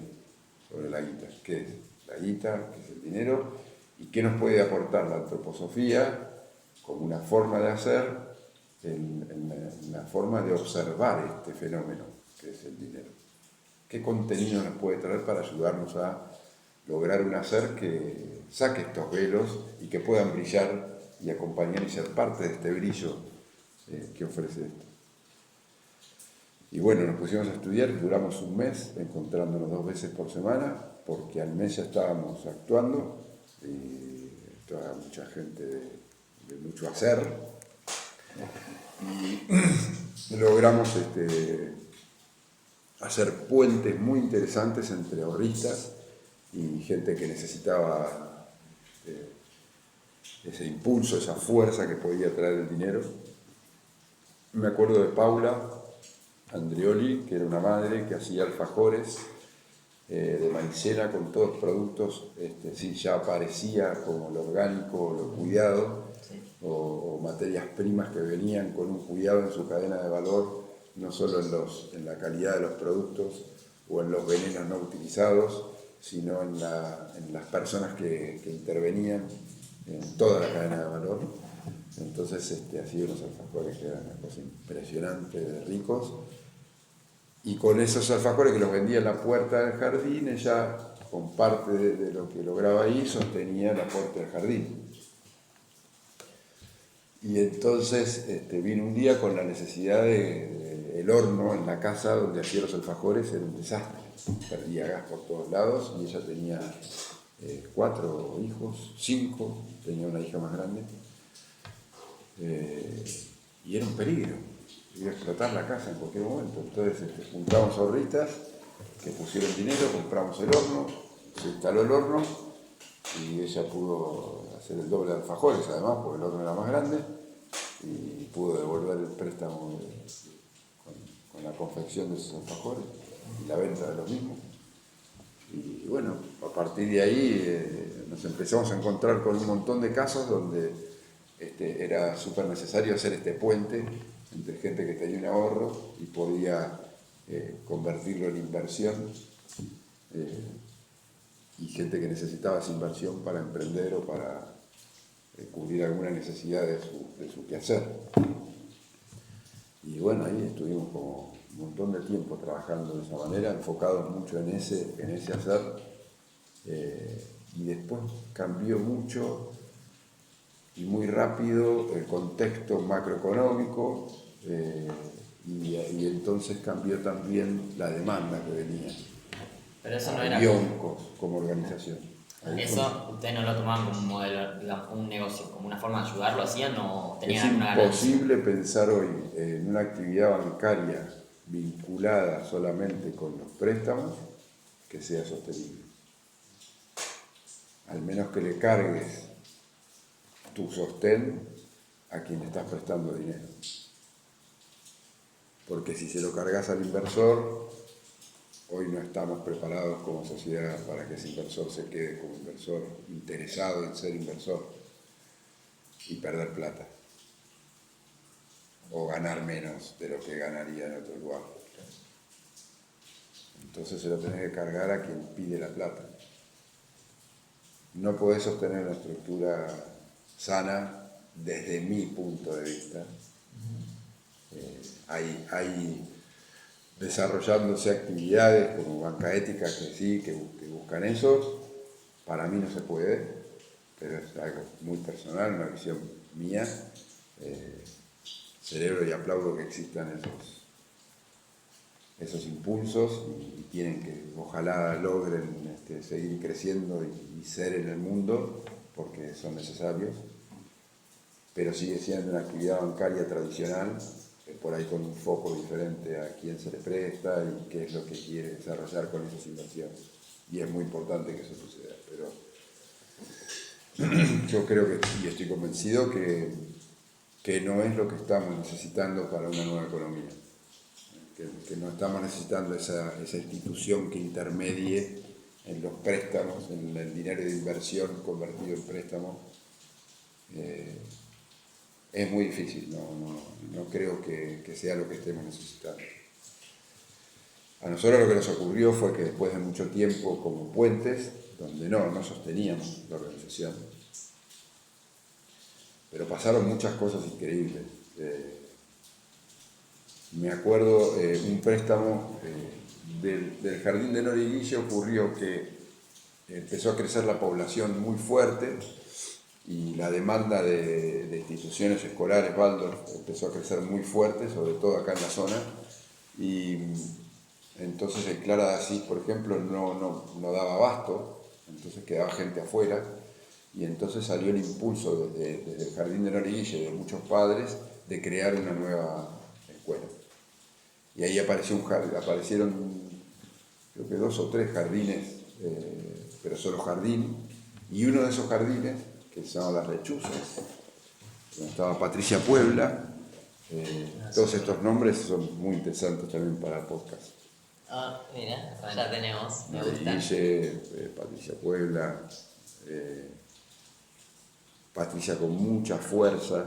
sobre la guita. ¿Qué es la guita? ¿Qué es el dinero? ¿Y qué nos puede aportar la antroposofía como una forma de hacer, en la forma de observar este fenómeno que es el dinero? ¿Qué contenido nos puede traer para ayudarnos a lograr un hacer que saque estos velos y que puedan brillar y acompañar y ser parte de este brillo que ofrece esto? Y bueno, nos pusimos a estudiar, duramos un mes encontrándonos 2 veces por semana, porque al mes ya estábamos actuando y estaba mucha gente de mucho hacer. Y logramos hacer puentes muy interesantes entre ahorristas y gente que necesitaba ese impulso, esa fuerza que podía traer el dinero. Me acuerdo de Paula Andrioli, que era una madre que hacía alfajores de maicena con todos productos, sí, ya aparecía como lo orgánico, lo cuidado, Sí. o materias primas que venían con un cuidado en su cadena de valor, no solo en la calidad de los productos o en los venenos no utilizados, sino en las personas que intervenían en toda la cadena de valor. Entonces hacía unos alfajores que eran una cosa impresionante, de ricos, y con esos alfajores que los vendía en la puerta del jardín, ella, con parte de lo que lograba ahí, sostenía la puerta del jardín. Y entonces vino un día con la necesidad el horno en la casa donde hacía los alfajores era un desastre, perdía gas por todos lados, y ella tenía 4 hijos, 5, tenía una hija más grande, y era un peligro, iba a explotar la casa en cualquier momento. Entonces juntamos ahorritas que pusieron dinero, compramos el horno, se instaló el horno, y ella pudo hacer el doble de alfajores además, porque el otro era más grande, y pudo devolver el préstamo con la confección de esos alfajores y la venta de los mismos. Y bueno, a partir de ahí nos empezamos a encontrar con un montón de casos donde era súper necesario hacer este puente entre gente que tenía un ahorro y podía convertirlo en inversión, y gente que necesitaba esa inversión para emprender o para cubrir alguna necesidad de su quehacer. Y bueno, ahí estuvimos como un montón de tiempo trabajando de esa manera, enfocados mucho en ese hacer, y después cambió mucho y muy rápido el contexto macroeconómico, y entonces cambió también la demanda que venía. Pero eso no era... Como organización. Eso ustedes no lo tomaban como un modelo, digamos, como un negocio, como una forma de ayudarlo, ¿hacían o tenían Es alguna ganancia? imposible pensar hoy en una actividad bancaria vinculada solamente con los préstamos que sea sostenible. Al menos que le cargues tu sostén a quien le estás prestando dinero. Porque si se lo cargas al inversor, hoy no estamos preparados como sociedad para que ese inversor se quede como inversor, interesado en ser inversor y perder plata. O ganar menos de lo que ganaría en otro lugar. Entonces se lo tenés que cargar a quien pide la plata. No podés sostener una estructura sana desde mi punto de vista. Hay desarrollándose actividades como banca ética que sí, que buscan eso. Para mí no se puede, pero es algo muy personal, una visión mía. Celebro y aplaudo que existan esos impulsos y tienen que, ojalá logren seguir creciendo y ser en el mundo, porque son necesarios, pero sigue siendo una actividad bancaria tradicional, por ahí con un foco diferente a quién se le presta y qué es lo que quiere desarrollar con esas inversiones. Y es muy importante que eso suceda, pero yo creo que, y estoy convencido que no es lo que estamos necesitando para una nueva economía. Que no estamos necesitando esa institución que intermedie en los préstamos, en el dinero de inversión convertido en préstamo. Es muy difícil, no creo que sea lo que estemos necesitando. A nosotros lo que nos ocurrió fue que después de mucho tiempo como puentes, donde no sosteníamos la organización, pero pasaron muchas cosas increíbles. Me acuerdo un préstamo del Jardín de Noriguilla, ocurrió que empezó a crecer la población muy fuerte y la demanda de instituciones escolares Waldorf empezó a crecer muy fuerte, sobre todo acá en la zona, y entonces el Clara de Asís, por ejemplo, no daba abasto, entonces quedaba gente afuera, y entonces salió el impulso desde el Jardín de Noriguilla y de muchos padres de crear una nueva escuela. Y ahí aparecieron creo que 2 o 3 jardines, pero solo jardín, y uno de esos jardines, que se llama Las Lechuzas, donde estaba Patricia Puebla. Todos estos nombres son muy interesantes también para el podcast. Ah, mira, ya tenemos, me gusta. Guille, Patricia Puebla, Patricia con mucha fuerza,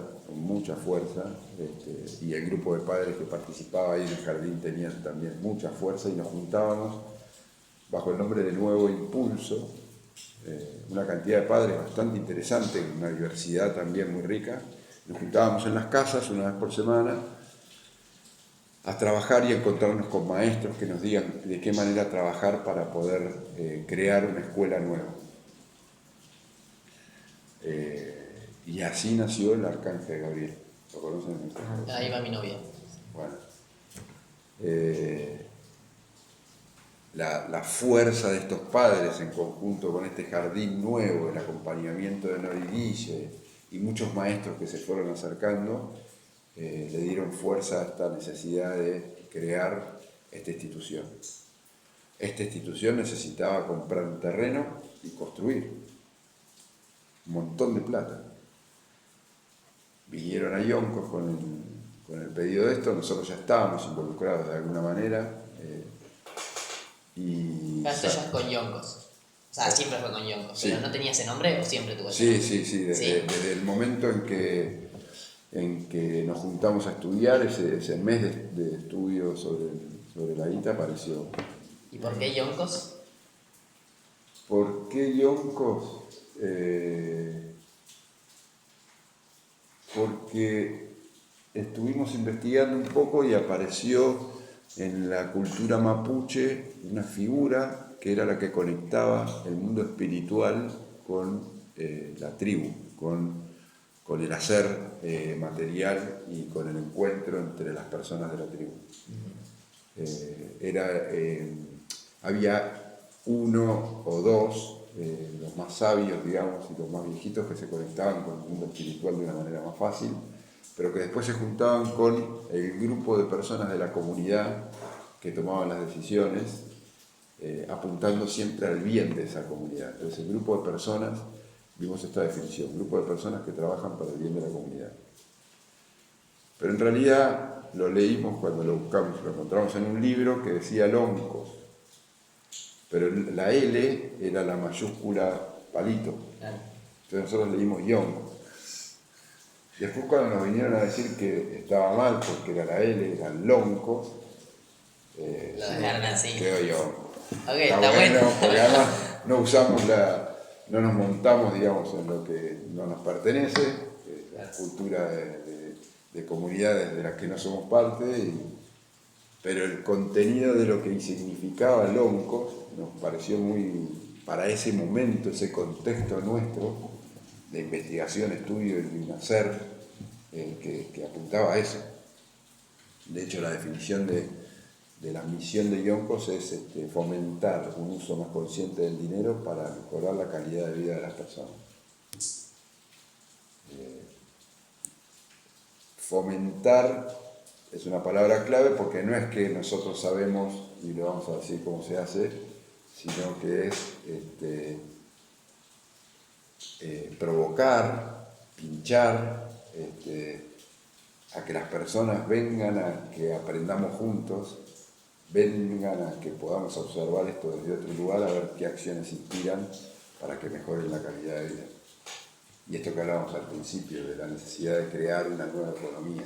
y el grupo de padres que participaba ahí en el jardín tenían también mucha fuerza y nos juntábamos bajo el nombre de Nuevo Impulso, una cantidad de padres bastante interesante, una diversidad también muy rica. Nos juntábamos en las casas una vez por semana a trabajar y a encontrarnos con maestros que nos digan de qué manera trabajar para poder crear una escuela nueva. Y así nació el Arcángel Gabriel. ¿Lo conocen? Ahí va mi novia. Bueno. La fuerza de estos padres en conjunto con este jardín nuevo, el acompañamiento de Noriguille y muchos maestros que se fueron acercando, le dieron fuerza a esta necesidad de crear esta institución. Esta institución necesitaba comprar un terreno y construir. un montón de plata. Vinieron a Yoncos con el pedido de esto, nosotros ya estábamos involucrados de alguna manera. Esto ya es con Yoncos. O sea, siempre fue con Yoncos. Sí. ¿Pero no tenía ese nombre o siempre tuvo ese Sí, nombre? sí, desde el momento en que nos juntamos a estudiar, ese mes de estudio sobre la guita apareció. ¿Y por qué Yoncos? ¿Por qué Yoncos? Porque estuvimos investigando un poco y apareció en la cultura mapuche una figura que era la que conectaba el mundo espiritual con la tribu, con el hacer material y con el encuentro entre las personas de la tribu. Había uno o dos, los más sabios, digamos, y los más viejitos que se conectaban con el mundo espiritual de una manera más fácil, pero que después se juntaban con el grupo de personas de la comunidad que tomaban las decisiones, apuntando siempre al bien de esa comunidad. Entonces, el grupo de personas, vimos esta definición, grupo de personas que trabajan para el bien de la comunidad. Pero en realidad lo leímos cuando lo buscamos, lo encontramos en un libro que decía Loncos, pero la L era la mayúscula palito. Claro. Entonces nosotros leímos Yoncos. Después cuando nos vinieron a decir que estaba mal porque era la L, eran Loncos, Lo dejaron así. quedó Yoncos. Ok, está bueno. Porque además no nos montamos, digamos, en lo que no nos pertenece, la cultura de comunidades de las que no somos parte, pero el contenido de lo que significaba Loncos nos pareció muy, para ese momento, ese contexto nuestro de investigación, estudio y un hacer que apuntaba a eso. De hecho, la definición de la misión de Yoncos es fomentar un uso más consciente del dinero para mejorar la calidad de vida de las personas. Fomentar es una palabra clave porque no es que nosotros sabemos y lo vamos a decir cómo se hace, sino que es provocar, pinchar, a que las personas vengan a que aprendamos juntos, vengan a que podamos observar esto desde otro lugar, a ver qué acciones inspiran para que mejoren la calidad de vida. Y esto que hablábamos al principio, de la necesidad de crear una nueva economía,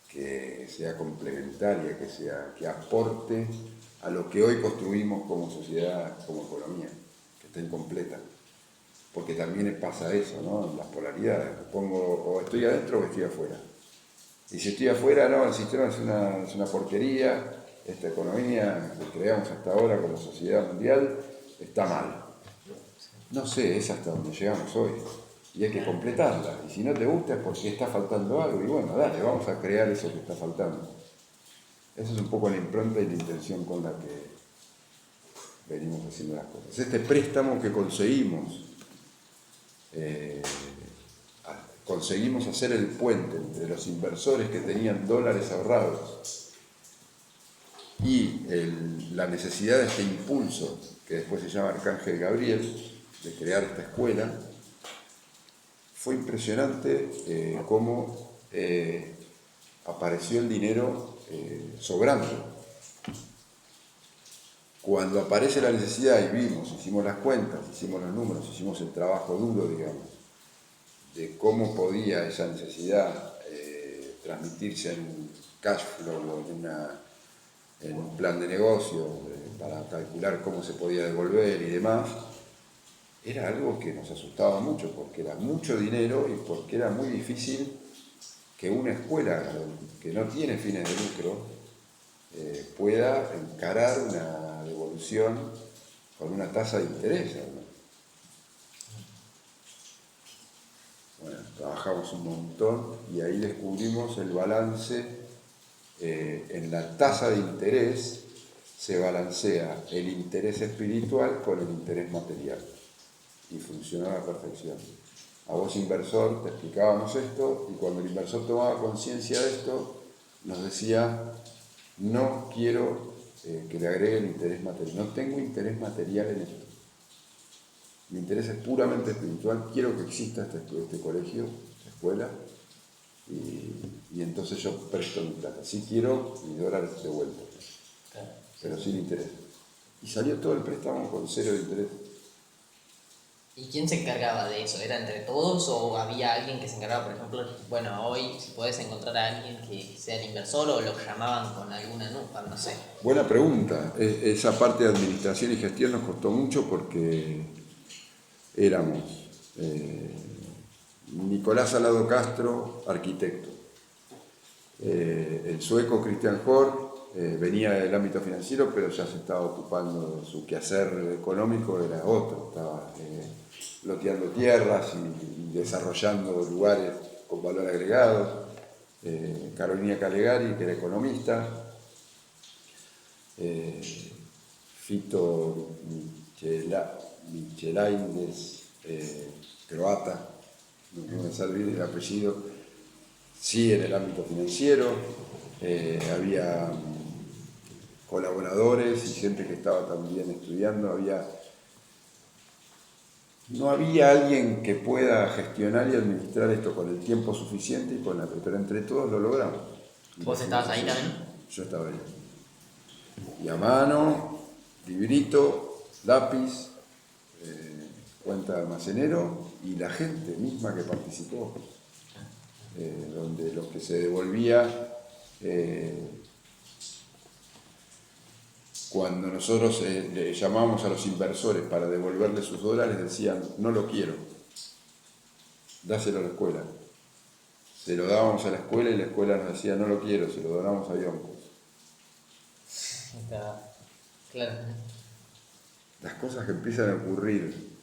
que sea complementaria, que aporte a lo que hoy construimos como sociedad, como economía, que esté incompleta. Porque también pasa eso, ¿no? Las polaridades. O estoy adentro o estoy afuera. Y si estoy afuera, no, el sistema es una porquería, esta economía que creamos hasta ahora con la sociedad mundial está mal. No sé, es hasta donde llegamos hoy. Y hay que completarla. Y si no te gusta es porque está faltando algo. Y bueno, dale, vamos a crear eso que está faltando. Esa es un poco la impronta y la intención con la que venimos haciendo las cosas. Este préstamo que conseguimos hacer el puente entre los inversores que tenían dólares ahorrados y la necesidad de este impulso, que después se llama Arcángel Gabriel, de crear esta escuela, fue impresionante cómo apareció el dinero sobrando. Cuando aparece la necesidad y hicimos las cuentas, hicimos los números, hicimos el trabajo duro, digamos, de cómo podía esa necesidad transmitirse en cash flow o en un plan de negocio para calcular cómo se podía devolver y demás, era algo que nos asustaba mucho porque era mucho dinero y porque era muy difícil que una escuela que no tiene fines de lucro pueda encarar una devolución con una tasa de interés, ¿no? Bueno, trabajamos un montón y ahí descubrimos el balance. En la tasa de interés se balancea el interés espiritual con el interés material y funcionó a la perfección. A vos, inversor, te explicábamos esto y cuando el inversor tomaba conciencia de esto nos decía: no quiero que le agregue el interés material, no tengo interés material en esto. Mi interés es puramente espiritual, quiero que exista este colegio, esta escuela, y entonces yo presto mi plata. Sí quiero mis dólares de vuelta, Claro. pero sin interés. Y salió todo el préstamo con 0 de interés. ¿Y quién se encargaba de eso? ¿Era entre todos o había alguien que se encargaba, por ejemplo, bueno, hoy si podés encontrar a alguien que sea el inversor o lo llamaban con alguna no sé? Buena pregunta. Esa parte de administración y gestión nos costó mucho porque éramos Nicolás Salado Castro, arquitecto. El sueco Christian Hort venía del ámbito financiero, pero ya se estaba ocupando, su quehacer económico era otro, estaba loteando tierras y desarrollando lugares con valor agregado. Carolina Calegari, que era economista. Fito Michelaides, croata, no me sale bien el apellido, sí en el ámbito financiero. Había colaboradores y gente que estaba también estudiando. No había alguien que pueda gestionar y administrar esto con el tiempo suficiente, pero entre todos lo logramos. ¿Vos estabas ahí también? Yo estaba ahí. Y a mano, librito, lápiz, cuenta de almacenero y la gente misma que participó, donde los que se devolvía, cuando nosotros le llamábamos a los inversores para devolverle sus dólares, decían, no lo quiero, dáselo a la escuela. Se lo dábamos a la escuela y la escuela nos decía, no lo quiero, se lo donamos a Yoncos. Claro. Las cosas que empiezan a ocurrir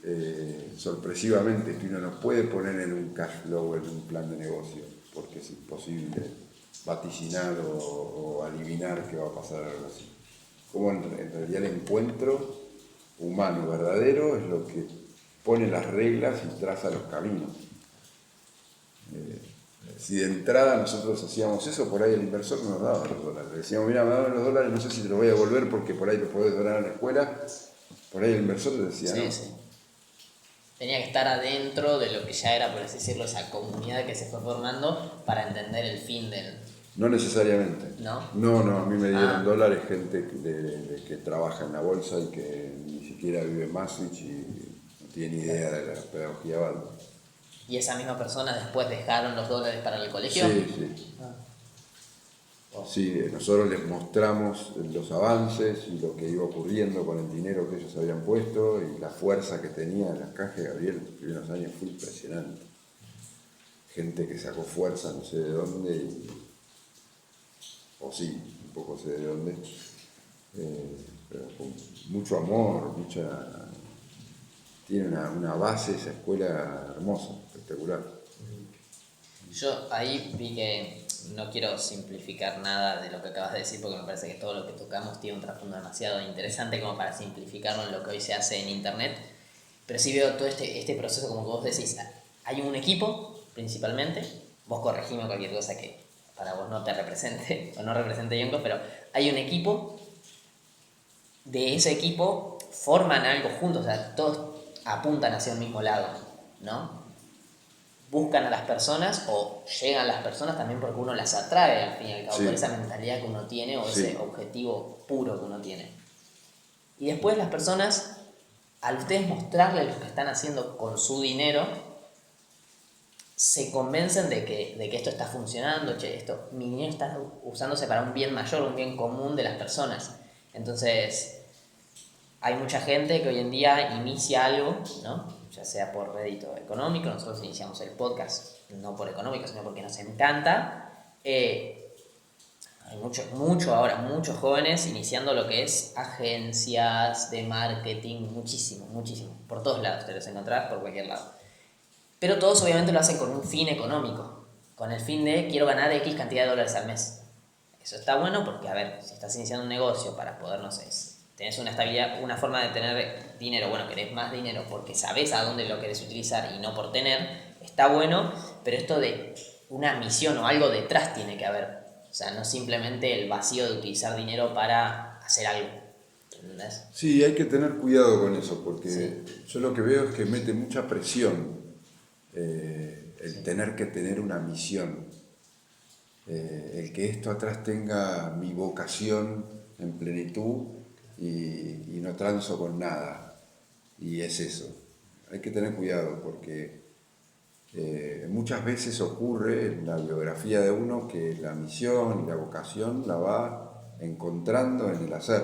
sorpresivamente, que uno no puede poner en un cash flow, en un plan de negocio, porque es imposible vaticinar o adivinar qué va a pasar algo así. Como en realidad el encuentro humano verdadero es lo que pone las reglas y traza los caminos. Si de entrada nosotros hacíamos eso, por ahí el inversor nos daba los dólares. Le decíamos, mira, me daban los dólares, no sé si te los voy a devolver porque por ahí los podés donar a la escuela. Por ahí el inversor le decía, Sí, no. sí. Tenía que estar adentro de lo que ya era, por así decirlo, esa comunidad que se fue formando para entender el fin del... No necesariamente. ¿No? No, a mí me dieron dólares gente que trabaja en la bolsa y que ni siquiera vive en Maastricht y no tiene idea de la pedagogía Balbo. ¿Y esa misma persona después dejaron los dólares para el colegio? Sí. Sí, nosotros les mostramos los avances y lo que iba ocurriendo con el dinero que ellos habían puesto y la fuerza que tenía en las cajas. Gabriel, en los primeros años fue impresionante. Gente que sacó fuerza no sé de dónde, o sí, un poco sé de dónde, pero con mucho amor, tiene una base, esa escuela hermosa, espectacular. Yo ahí vi que no quiero simplificar nada de lo que acabas de decir porque me parece que todo lo que tocamos tiene un trasfondo demasiado interesante como para simplificarlo en lo que hoy se hace en internet, pero sí veo todo este proceso como que vos decís, hay un equipo principalmente, vos corregime cualquier cosa que para vos no te represente o no represente Yoncos, pero hay un equipo, de ese equipo forman algo juntos, o sea, todos apuntan hacia un mismo lado, ¿no? Buscan a las personas o llegan las personas también porque uno las atrae al fin y al cabo, Sí. por esa mentalidad que uno tiene o Sí. ese objetivo puro que uno tiene. Y después las personas, al ustedes mostrarles lo que están haciendo con su dinero, se convencen de que esto está funcionando, mi dinero está usándose para un bien mayor, un bien común de las personas. Entonces, hay mucha gente que hoy en día inicia algo, ¿no? Ya sea por rédito económico, nosotros iniciamos el podcast no por económico, sino porque nos encanta. Hay muchos jóvenes iniciando lo que es agencias de marketing, muchísimo, por todos lados, te los encontrás por cualquier lado. Pero todos obviamente lo hacen con un fin económico, con el fin de quiero ganar X cantidad de dólares al mes. Eso está bueno porque, a ver, si estás iniciando un negocio para poder, no sé, tenés una estabilidad, una forma de tener dinero, bueno, querés más dinero porque sabés a dónde lo querés utilizar y no por tener, está bueno, pero esto de una misión o algo detrás tiene que haber. O sea, no simplemente el vacío de utilizar dinero para hacer algo. ¿entendés? Sí, hay que tener cuidado con eso, porque Sí. yo lo que veo es que mete mucha presión el tener que tener una misión, el que esto atrás tenga mi vocación en plenitud y no transo con nada, y es eso. Hay que tener cuidado porque muchas veces ocurre en la biografía de uno que la misión y la vocación la va encontrando en el hacer.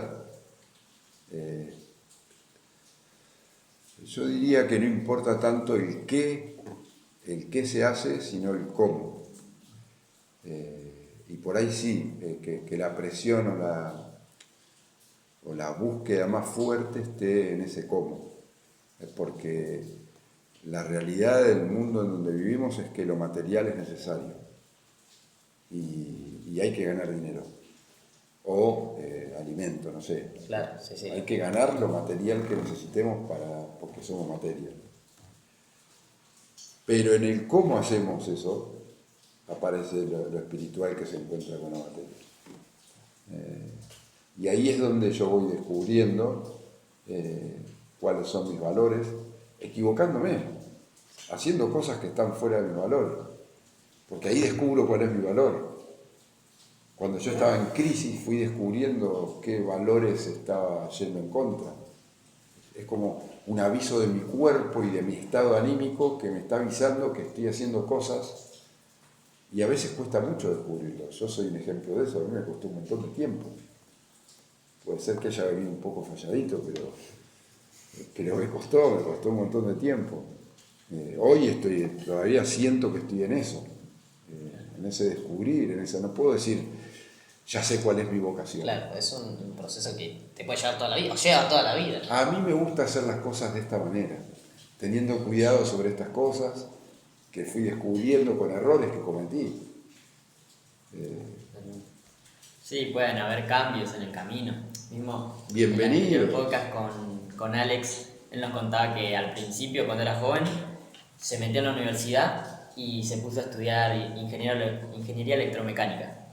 Yo diría que no importa tanto el qué se hace, sino el cómo. Y por ahí sí, que la presión o la búsqueda más fuerte esté en ese cómo. Porque la realidad del mundo en donde vivimos es que lo material es necesario y hay que ganar dinero o alimento, no sé. Claro, sí, sí. Hay que ganar lo material que necesitemos porque somos materia. Pero en el cómo hacemos eso aparece lo espiritual que se encuentra con la materia. Y ahí es donde yo voy descubriendo cuáles son mis valores, equivocándome, haciendo cosas que están fuera de mi valor, porque ahí descubro cuál es mi valor. Cuando yo estaba en crisis fui descubriendo qué valores estaba yendo en contra. Es como un aviso de mi cuerpo y de mi estado anímico que me está avisando que estoy haciendo cosas y a veces cuesta mucho descubrirlo. Yo soy un ejemplo de eso, a mí me costó un montón de tiempo. Puede ser que haya venido un poco falladito, pero me costó un montón de tiempo. Hoy todavía siento que estoy en eso, en ese descubrir, en ese, no puedo decir, ya sé cuál es mi vocación. Claro, es un proceso que te puede llevar toda la vida, o lleva toda la vida. A mí me gusta hacer las cosas de esta manera, teniendo cuidado sobre estas cosas que fui descubriendo con errores que cometí. Sí, pueden haber cambios en el camino. Mismo Bienvenido. en el anterior podcast con Alex, él nos contaba que al principio, cuando era joven, se metió en la universidad y se puso a estudiar ingeniería electromecánica.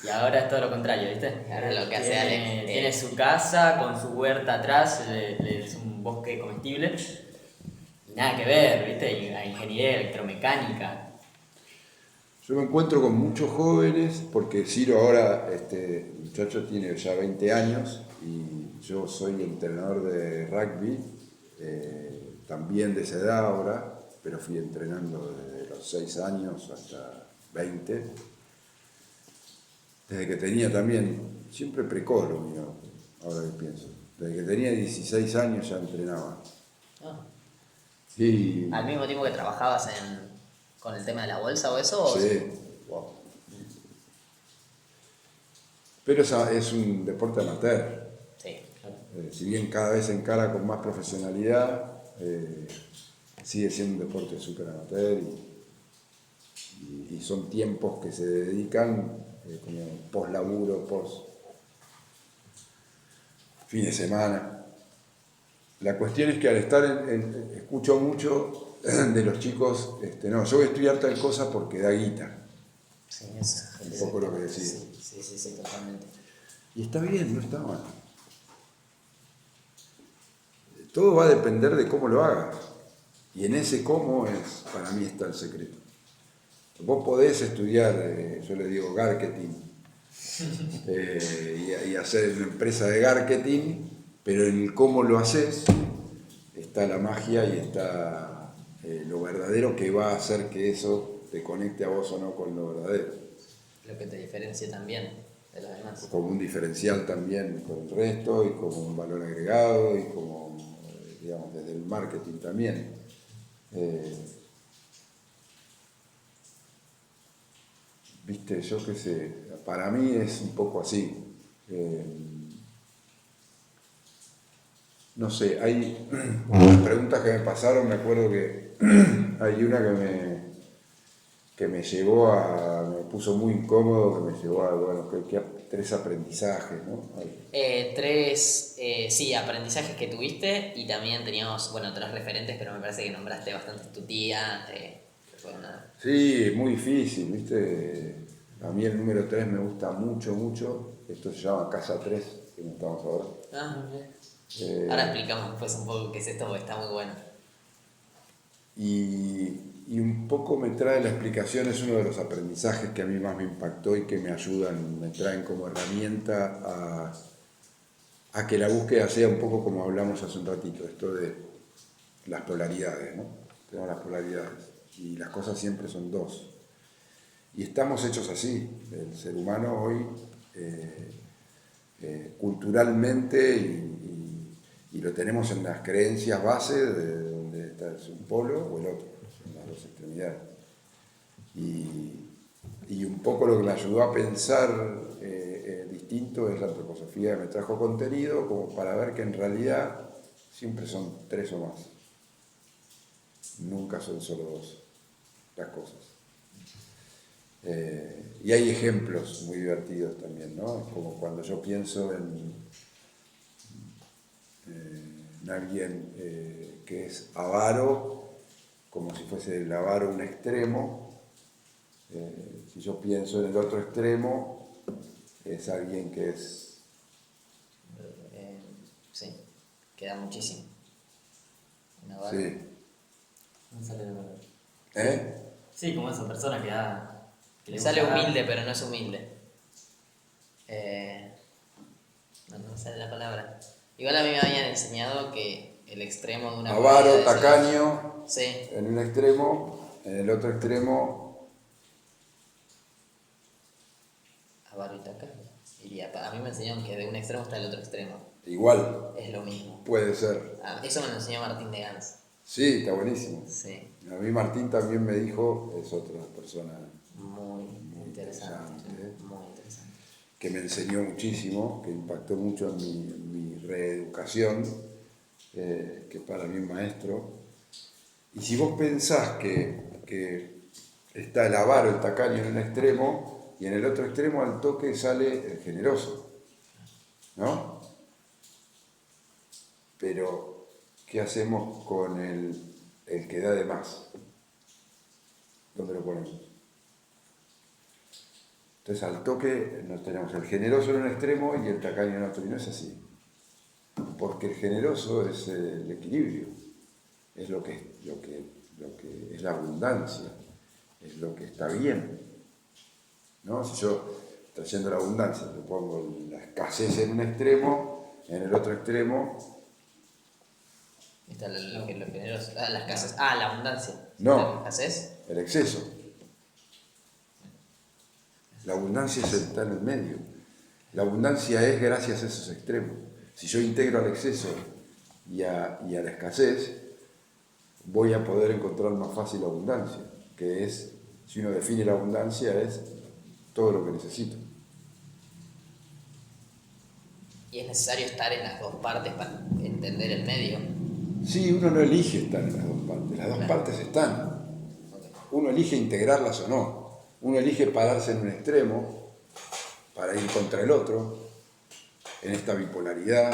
Y ahora es todo lo contrario, ¿viste? Y ahora lo que hace Alex, Tiene su casa con su huerta atrás, es un bosque comestible. Y nada que ver, ¿viste? A ingeniería electromecánica. Yo me encuentro con muchos jóvenes, porque Ciro ahora, este muchacho tiene ya 20 años y yo soy entrenador de rugby, también de esa edad ahora, pero fui entrenando desde los 6 años hasta 20. Desde que tenía también, siempre precoz lo mío, ahora que pienso. Desde que tenía 16 años ya entrenaba. ¿no? Sí, Al mismo tiempo que trabajabas con el tema de la bolsa o eso. sí. Wow. Pero es un deporte amateur. Sí. Si bien cada vez se encara con más profesionalidad, sigue siendo un deporte súper amateur y son tiempos que se dedican como post laburo, post fin de semana. La cuestión es que al estar escucho mucho de los chicos, no, yo voy a estudiar tal cosa porque da guita. Sí, eso. Un poco lo que decís. Sí, totalmente. Y está bien, no está mal. Todo va a depender de cómo lo hagas. Y en ese cómo para mí está el secreto. Vos podés estudiar, yo le digo, marketing, y hacer una empresa de marketing, pero en el cómo lo haces está la magia y está lo verdadero que va a hacer que eso te conecte a vos o no con lo verdadero. Lo que te diferencia también de los demás. Como un diferencial también con el resto y como un valor agregado y como, digamos, desde el marketing también. Viste, yo qué sé, para mí es un poco así. No sé, hay unas preguntas que me pasaron, me acuerdo que hay una que me me puso muy incómodo, que me llevó a, bueno, que 3 aprendizajes, ¿no? Tres aprendizajes que tuviste y también teníamos, 3 referentes, pero me parece que nombraste bastante tu tía, que fue una... Sí, muy difícil, ¿viste? A mí el número 3 me gusta mucho, mucho. Esto se llama Casa 3, que no estamos ahora. Ah, Eh, ahora explicamos pues un poco qué es esto porque está muy bueno. y un poco me trae la explicación, es uno de los aprendizajes que a mí más me impactó y que me ayudan, me traen como herramienta a que la búsqueda sea un poco como hablamos hace un ratito, esto de las polaridades, ¿no? Tenemos las polaridades y las cosas siempre son dos. Y estamos hechos así, el ser humano hoy, culturalmente, y lo tenemos en las creencias base de donde está es un polo o el otro, son las dos extremidades. Y un poco lo que me ayudó a pensar distinto es la antroposofía, que me trajo contenido como para ver que en realidad siempre son tres o más, nunca son solo dos las cosas. Y hay ejemplos muy divertidos también, ¿no? Como cuando yo pienso en alguien que es avaro, como si fuese el avaro un extremo. Si yo pienso en el otro extremo, es alguien que es... Sí, queda muchísimo. Una barra. Sí. No sale la verdad. ¿Eh? Sí, como esa persona que da. Que le Sale gusta dar. humilde, pero no es humilde. No me sale la palabra. Igual a mí me habían enseñado que el extremo de una Avaro, moneda es el- tacaño, Sí, en un extremo, en el otro extremo, avaro y tacaño. A mí me enseñaron que de un extremo está el otro extremo. igual, Es lo mismo. puede ser. Eso me lo enseñó Martín de Gans. Sí, está buenísimo. Sí, A mí Martín también me dijo, es otra persona muy interesante. interesante. Muy interesante. Que me enseñó muchísimo, que impactó mucho en mi reeducación, que para mí es maestro. Y si vos pensás que está el avaro, el tacaño en un extremo, y en el otro extremo al toque sale el generoso, ¿no? Pero, ¿qué hacemos con el que da de más? ¿Dónde lo ponemos? Entonces al toque nos tenemos el generoso en un extremo y el tacaño en otro, y no es así. Porque el generoso es el equilibrio, es lo que es la abundancia, es lo que está bien. ¿No? Si yo, trayendo la abundancia, le pongo la escasez en un extremo, en el otro extremo, Está lo generoso. La escasez. La abundancia. No. ¿La escasez? el exceso. La abundancia está en el medio. La abundancia es gracias a esos extremos. Si yo integro al exceso y a la escasez, voy a poder encontrar más fácil la abundancia, que es, si uno define la abundancia, es todo lo que necesito. Y es necesario estar en las dos partes para entender el medio. Sí, uno no elige estar en las dos partes, las dos partes están. Uno elige integrarlas o no. Uno elige pararse en un extremo para ir contra el otro, en esta bipolaridad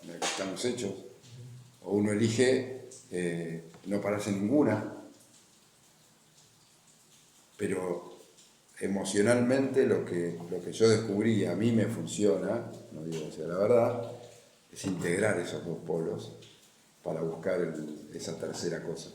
en la que estamos hechos. O uno elige no pararse en ninguna. Pero emocionalmente lo que yo descubrí y a mí me funciona, no digo que sea la verdad, es integrar esos dos polos para buscar esa tercera cosa.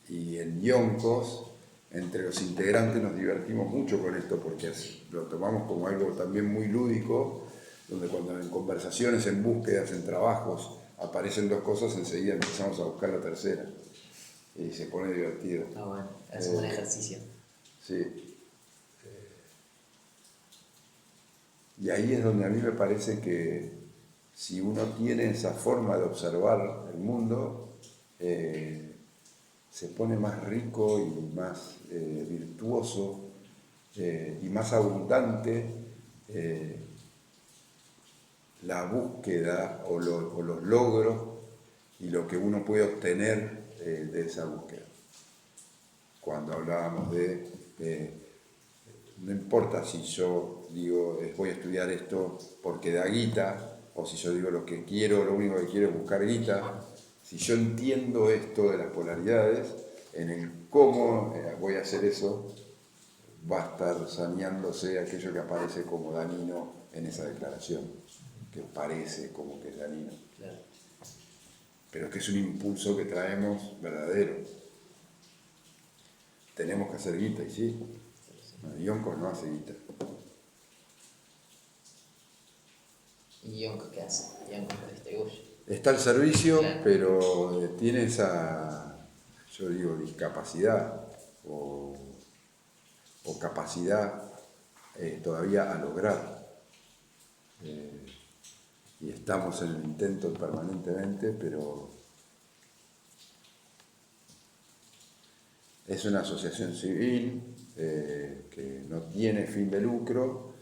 Y en Yoncos, entre los integrantes nos divertimos mucho con esto porque lo tomamos como algo también muy lúdico, donde cuando en conversaciones, en búsquedas, en trabajos aparecen dos cosas, enseguida empezamos a buscar la tercera y se pone divertido. Está bueno, es un buen ejercicio. Sí. Y ahí es donde a mí me parece que si uno tiene esa forma de observar el mundo, se pone más rico y más virtuoso y más abundante la búsqueda o los logros y lo que uno puede obtener de esa búsqueda. Cuando hablábamos no importa si yo digo voy a estudiar esto porque da guita, o si yo digo lo único que quiero es buscar guita, si yo entiendo esto de las polaridades, en el cómo voy a hacer eso, va a estar saneándose aquello que aparece como dañino en esa declaración, que parece como que es dañino. Claro. Pero que es un impulso que traemos verdadero. Tenemos que hacer guita, y sí. Yonkos no hace guita. ¿Y Yonko qué hace? Yonko lo distribuye. Está al servicio, Claro. pero tiene esa, yo digo, discapacidad o capacidad todavía a lograr. Y estamos en el intento permanentemente, pero es una asociación civil que no tiene fin de lucro,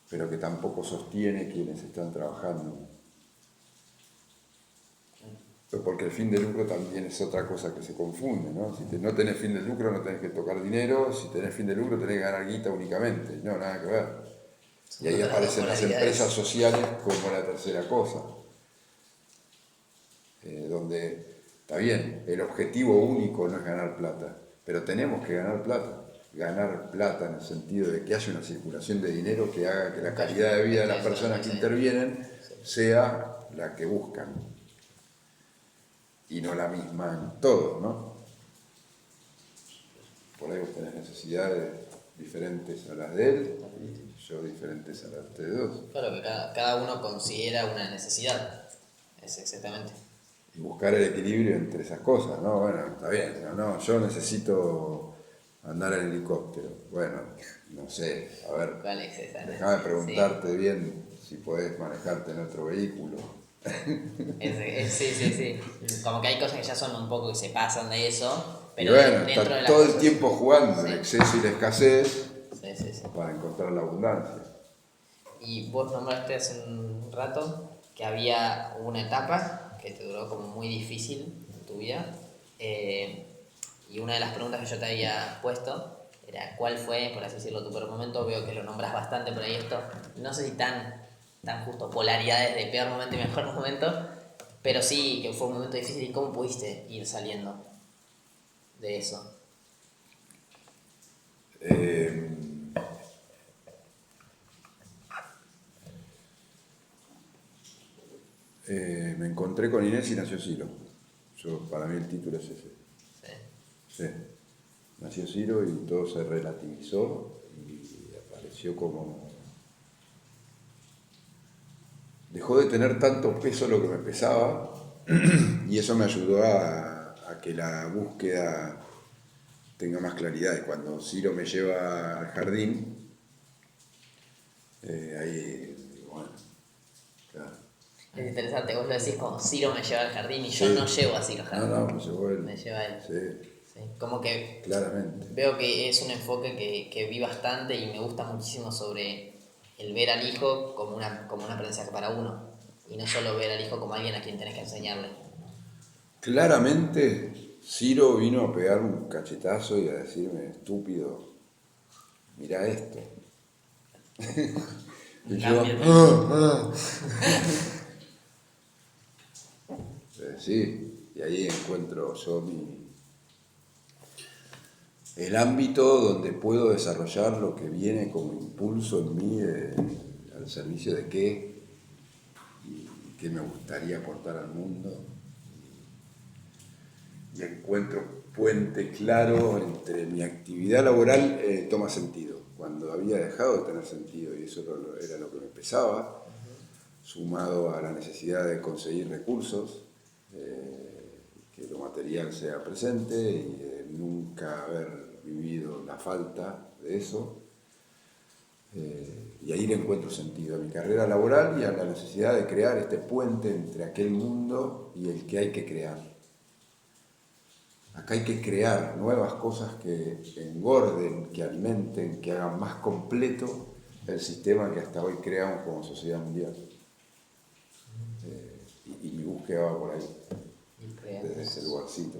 pero que tampoco sostiene quienes están trabajando. Porque el fin de lucro también es otra cosa que se confunde, ¿no? Si no tenés fin de lucro no tenés que tocar dinero, si tenés fin de lucro tenés que ganar guita únicamente, no, nada que ver. Y ahí aparecen las empresas sociales como la tercera cosa, donde, está bien, el objetivo único no es ganar plata, pero tenemos que ganar plata en el sentido de que haya una circulación de dinero que haga que la calidad de vida de las personas que intervienen sea la que buscan. Y no la misma en todo, ¿no? Por ahí vos tenés necesidades diferentes a las de él y yo diferentes a las de ustedes dos. Claro, que cada uno considera una necesidad. Es exactamente. Y buscar el equilibrio entre esas cosas, ¿no? Bueno, está bien, no, yo necesito andar en helicóptero. Bueno, no sé, a ver, ¿Cuál es esa? déjame preguntarte bien si podés manejarte en otro vehículo. Sí. Como que hay cosas que ya son un poco que se pasan de eso, Y pero bueno, dentro de está las todo el cosas- tiempo jugando Sí. el exceso y la escasez Sí. para encontrar la abundancia. Y vos nombraste hace un rato que había una etapa que te duró como muy difícil en tu vida. Y una de las preguntas que yo te había puesto era cuál fue, por así decirlo, tu peor momento. Veo que lo nombras bastante por ahí esto. No sé si tan justo polaridades de peor momento y mejor momento, pero sí que fue un momento difícil. ¿Y cómo pudiste ir saliendo de eso? Me encontré con Inés y nació Ciro. Para mí el título es ese. Sí. Sí. Nació Ciro y todo se relativizó y apareció como... Dejó de tener tanto peso lo que me pesaba y eso me ayudó a que la búsqueda tenga más claridad. Y cuando Ciro me lleva al jardín, ahí digo, bueno, claro. Es interesante, vos lo decís como Ciro me lleva al jardín y yo Sí. no llevo a Ciro al jardín. No, me llevó él. Me lleva él. Sí, Sí. Como que claramente. veo que es un enfoque que vi bastante y me gusta muchísimo sobre el ver al hijo como un aprendizaje para uno y no solo ver al hijo como alguien a quien tenés que enseñarle. Claramente, Ciro vino a pegarme un cachetazo y a decirme, estúpido, mirá esto. Y yo, sí, y ahí encuentro yo el ámbito donde puedo desarrollar lo que viene como impulso en mí, al servicio de qué y qué me gustaría aportar al mundo. Y encuentro puente claro entre mi actividad laboral, toma sentido, cuando había dejado de tener sentido, y eso era lo que me pesaba, sumado a la necesidad de conseguir recursos, que lo material sea presente y de nunca haber vivido la falta de eso. Y ahí le encuentro sentido a mi carrera laboral y a la necesidad de crear este puente entre aquel mundo y el que hay que crear. Acá hay que crear nuevas cosas que engorden, que alimenten, que hagan más completo el sistema que hasta hoy creamos como sociedad mundial. Y mi búsqueda va por ahí, desde ese lugarcito.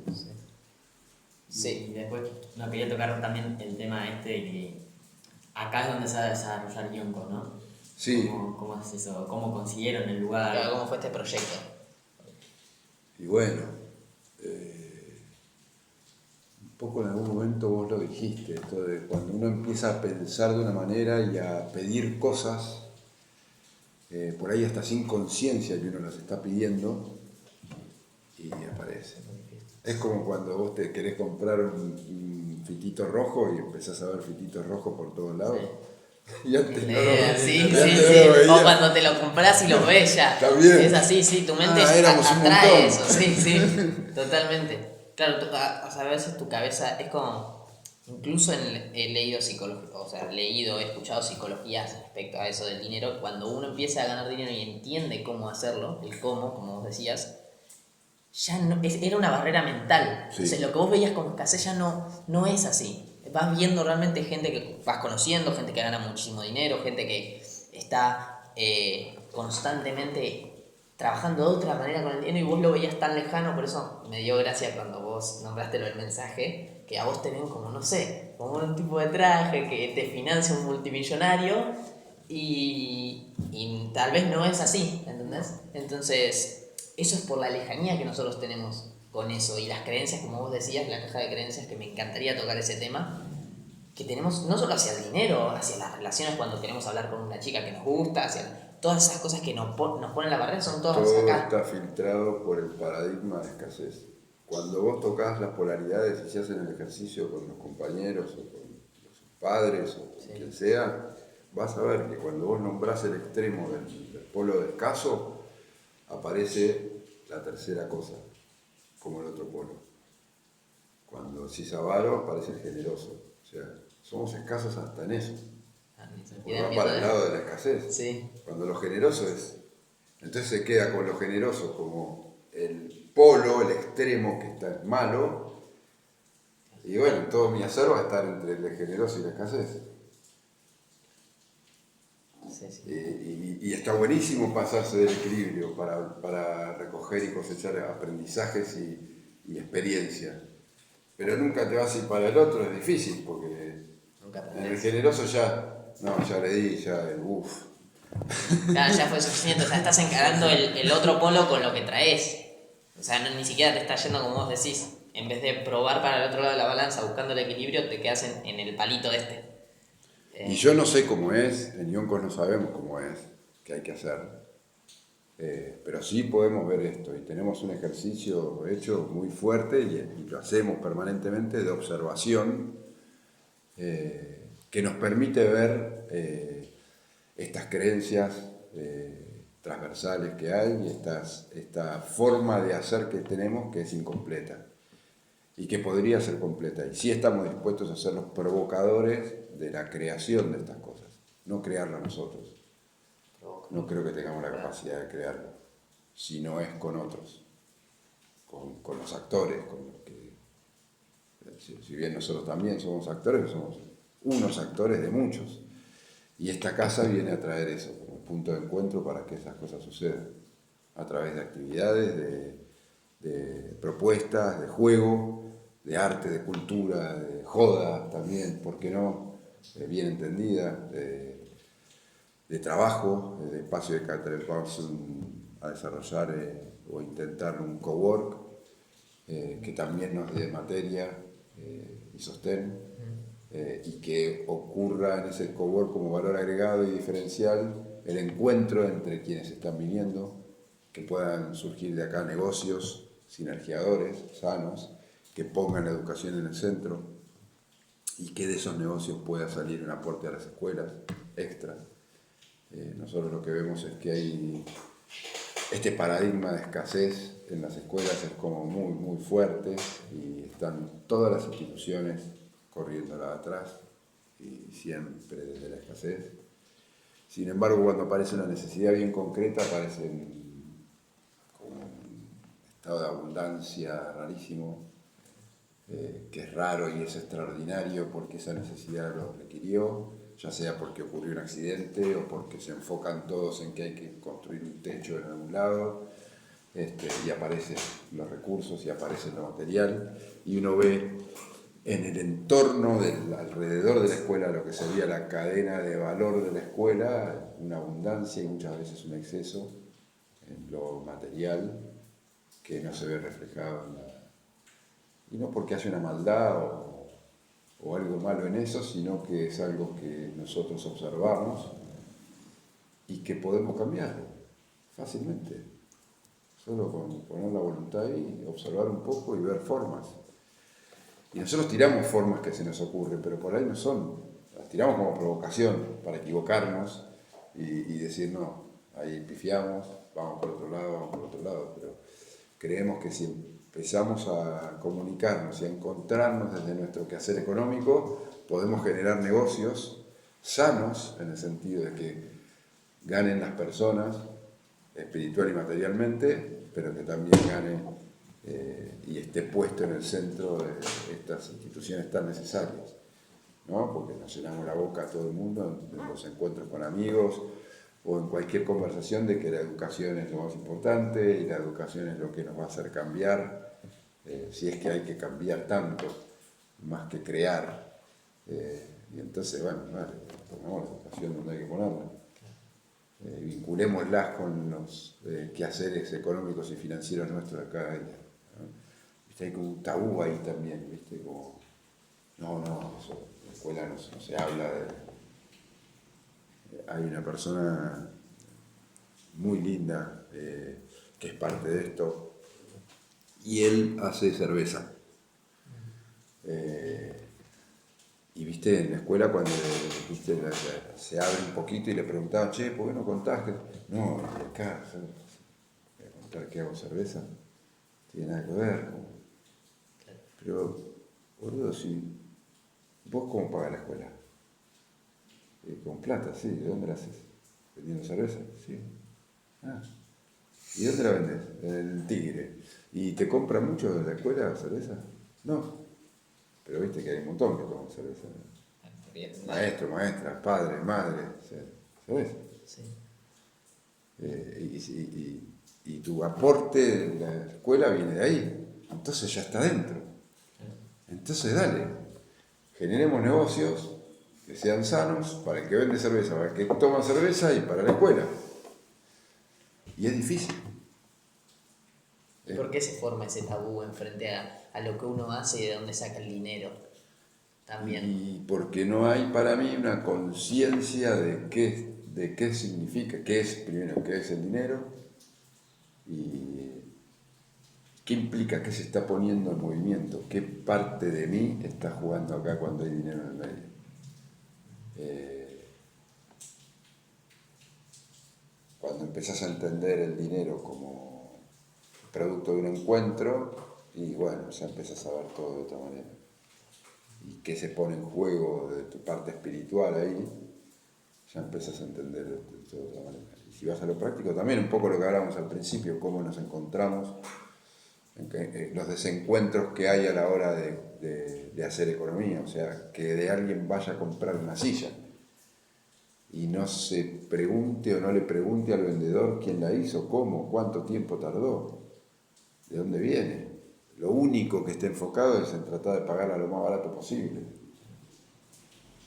Sí. Y después no quería tocar también el tema este de que acá es donde se va a desarrollar Yonko, ¿no? Sí. ¿Cómo es eso? ¿Cómo consiguieron el lugar? Claro, ¿cómo fue este proyecto? Y bueno, Un poco en algún momento vos lo dijiste, esto de cuando uno empieza a pensar de una manera y a pedir cosas, por ahí hasta sin conciencia que uno las está pidiendo, y aparece. Es como cuando vos te querés comprar un fitito rojo y empezás a ver fititos rojos por todos lados. Sí. Y antes no lo Sí, antes sí, no sí. lo veía. O cuando te lo compras y lo ves ya. También. Es así, sí, tu mente éramos un atrae montón. eso, sí, sí, totalmente. Claro, o sea, a veces tu cabeza es como, incluso he leído psicología, o sea, he escuchado psicologías respecto a eso del dinero, cuando uno empieza a ganar dinero y entiende cómo hacerlo, el cómo, como vos decías, ya no, era una barrera mental. Sí. Entonces, lo que vos veías como escasez ya no es así. Vas viendo realmente gente que vas conociendo, gente que gana muchísimo dinero, gente que está constantemente trabajando de otra manera con el dinero y vos lo veías tan lejano. Por eso me dio gracia cuando vos nombraste lo del mensaje, que a vos te ven como, no sé, como un tipo de traje que te financia un multimillonario y tal vez no es así, ¿entendés? Entonces, eso es por la lejanía que nosotros tenemos con eso y las creencias, como vos decías, la caja de creencias, que me encantaría tocar ese tema, que tenemos no solo hacia el dinero, hacia las relaciones cuando queremos hablar con una chica que nos gusta, hacia todas esas cosas que nos ponen la barrera, son todas Todo acá. está filtrado por el paradigma de escasez. Cuando vos tocas las polaridades y se hacen el ejercicio con los compañeros o con los padres o con quien sea, vas a ver que cuando vos nombrás el extremo del polo de escaso, aparece la tercera cosa, como el otro polo. Cuando decís avaro, aparece el generoso. O sea, somos escasos hasta en eso. Porque va para el lado de la escasez. Sí. Cuando lo generoso es... Entonces se queda con lo generoso como el polo, el extremo que está malo. Y bueno, todo mi hacer va a estar entre el generoso y la escasez. Sí, sí. Y está buenísimo pasarse del equilibrio para recoger y cosechar aprendizajes y experiencia. Pero nunca te vas a ir para el otro, es difícil, porque en el generoso ya le di, uff. Claro, ya fue suficiente, o sea, estás encarando el otro polo con lo que traes. O sea, ni siquiera te está yendo como vos decís. En vez de probar para el otro lado de la balanza buscando el equilibrio, te quedas en el palito este. Y yo no sé cómo es, en Yoncos no sabemos cómo es, qué hay que hacer. Pero sí podemos ver esto y tenemos un ejercicio hecho muy fuerte y lo hacemos permanentemente de observación que nos permite ver estas creencias transversales que hay y esta forma de hacer que tenemos que es incompleta y que podría ser completa. Y sí estamos dispuestos a ser los provocadores de la creación de estas cosas, no crearlas nosotros. No creo que tengamos la capacidad de crearlo, si no es con otros, con los actores, con los que, si bien nosotros también somos actores, somos unos actores de muchos. Y esta casa viene a traer eso como punto de encuentro para que esas cosas sucedan, a través de actividades, de propuestas, de juego, de arte, de cultura, de joda también, ¿por qué no? Bien entendida, de trabajo, de espacio de que vamos a desarrollar o intentar un cowork que también nos dé materia y sostén y que ocurra en ese cowork como valor agregado y diferencial el encuentro entre quienes están viniendo, que puedan surgir de acá negocios sinergiadores, sanos, que pongan la educación en el centro y que de esos negocios pueda salir un aporte a las escuelas extra. Nosotros lo que vemos es que hay este paradigma de escasez en las escuelas es como muy, muy fuerte y están todas las instituciones corriéndola atrás y siempre desde la escasez. Sin embargo, cuando aparece una necesidad bien concreta, aparece como un estado de abundancia rarísimo, que es raro y es extraordinario porque esa necesidad lo requirió, ya sea porque ocurrió un accidente o porque se enfocan todos en que hay que construir un techo en algún lado, y aparecen los recursos y aparece lo material, y uno ve en el entorno alrededor de la escuela, lo que sería la cadena de valor de la escuela, una abundancia y muchas veces un exceso en lo material que no se ve reflejado Y no porque haya una maldad o algo malo en eso, sino que es algo que nosotros observamos y que podemos cambiar fácilmente. Solo con poner la voluntad y observar un poco y ver formas. Y nosotros tiramos formas que se nos ocurren, pero por ahí no son. Las tiramos como provocación para equivocarnos y decir, no, ahí pifiamos, vamos por otro lado, vamos por otro lado. Pero creemos que si empezamos a comunicarnos y a encontrarnos desde nuestro quehacer económico, podemos generar negocios sanos, en el sentido de que ganen las personas espiritual y materialmente, pero que también gane y esté puesto en el centro de estas instituciones tan necesarias, ¿no? Porque nos llenamos la boca a todo el mundo en los encuentros con amigos o en cualquier conversación de que la educación es lo más importante y la educación es lo que nos va a hacer cambiar, si es que hay que cambiar tanto, más que crear. Y entonces, bueno, vale, pongamos la educación donde hay que ponerla. Vinculémoslas con los quehaceres económicos y financieros nuestros de cada día, ¿no? ¿Viste? Hay como un tabú ahí también, ¿viste? Como, no, eso, en la escuela no se habla de... Hay una persona muy linda que es parte de esto y él hace cerveza. Y viste, en la escuela cuando viste, se abre un poquito y le preguntaban, che, ¿por qué no contás? No, acá, voy a contar que hago cerveza, no tiene nada que ver. Pero, boludo, si vos cómo pagás la escuela, con plata, sí, ¿de dónde la haces? ¿Vendiendo cerveza? Sí. Ah, ¿y dónde la vendés? En el Tigre. ¿Y te compran mucho de la escuela cerveza? No. Pero viste que hay un montón que toman cerveza. Maestros, maestras, padres, madres, ¿sabes? Sí. Y tu aporte en la escuela viene de ahí. Entonces ya está dentro. Entonces dale, generemos negocios que sean sanos para el que vende cerveza, para el que toma cerveza y para la escuela. Y es difícil. ¿Por qué se forma ese tabú en frente a lo que uno hace y de dónde saca el dinero? También. Y porque no hay para mí una conciencia de qué significa, primero, qué es el dinero y qué implica, qué se está poniendo en movimiento, qué parte de mí está jugando acá cuando hay dinero en el medio. Cuando empezás a entender el dinero como producto de un encuentro, y bueno, ya empezás a ver todo de otra manera. Y qué se pone en juego de tu parte espiritual ahí, ya empezás a entender de otra manera. Y si vas a lo práctico, también un poco lo que hablábamos al principio, cómo nos encontramos, los desencuentros que hay a la hora de hacer economía, o sea, que de alguien vaya a comprar una silla y no se pregunte o no le pregunte al vendedor quién la hizo, cómo, cuánto tiempo tardó, de dónde viene. Lo único que esté enfocado es en tratar de pagarla lo más barato posible.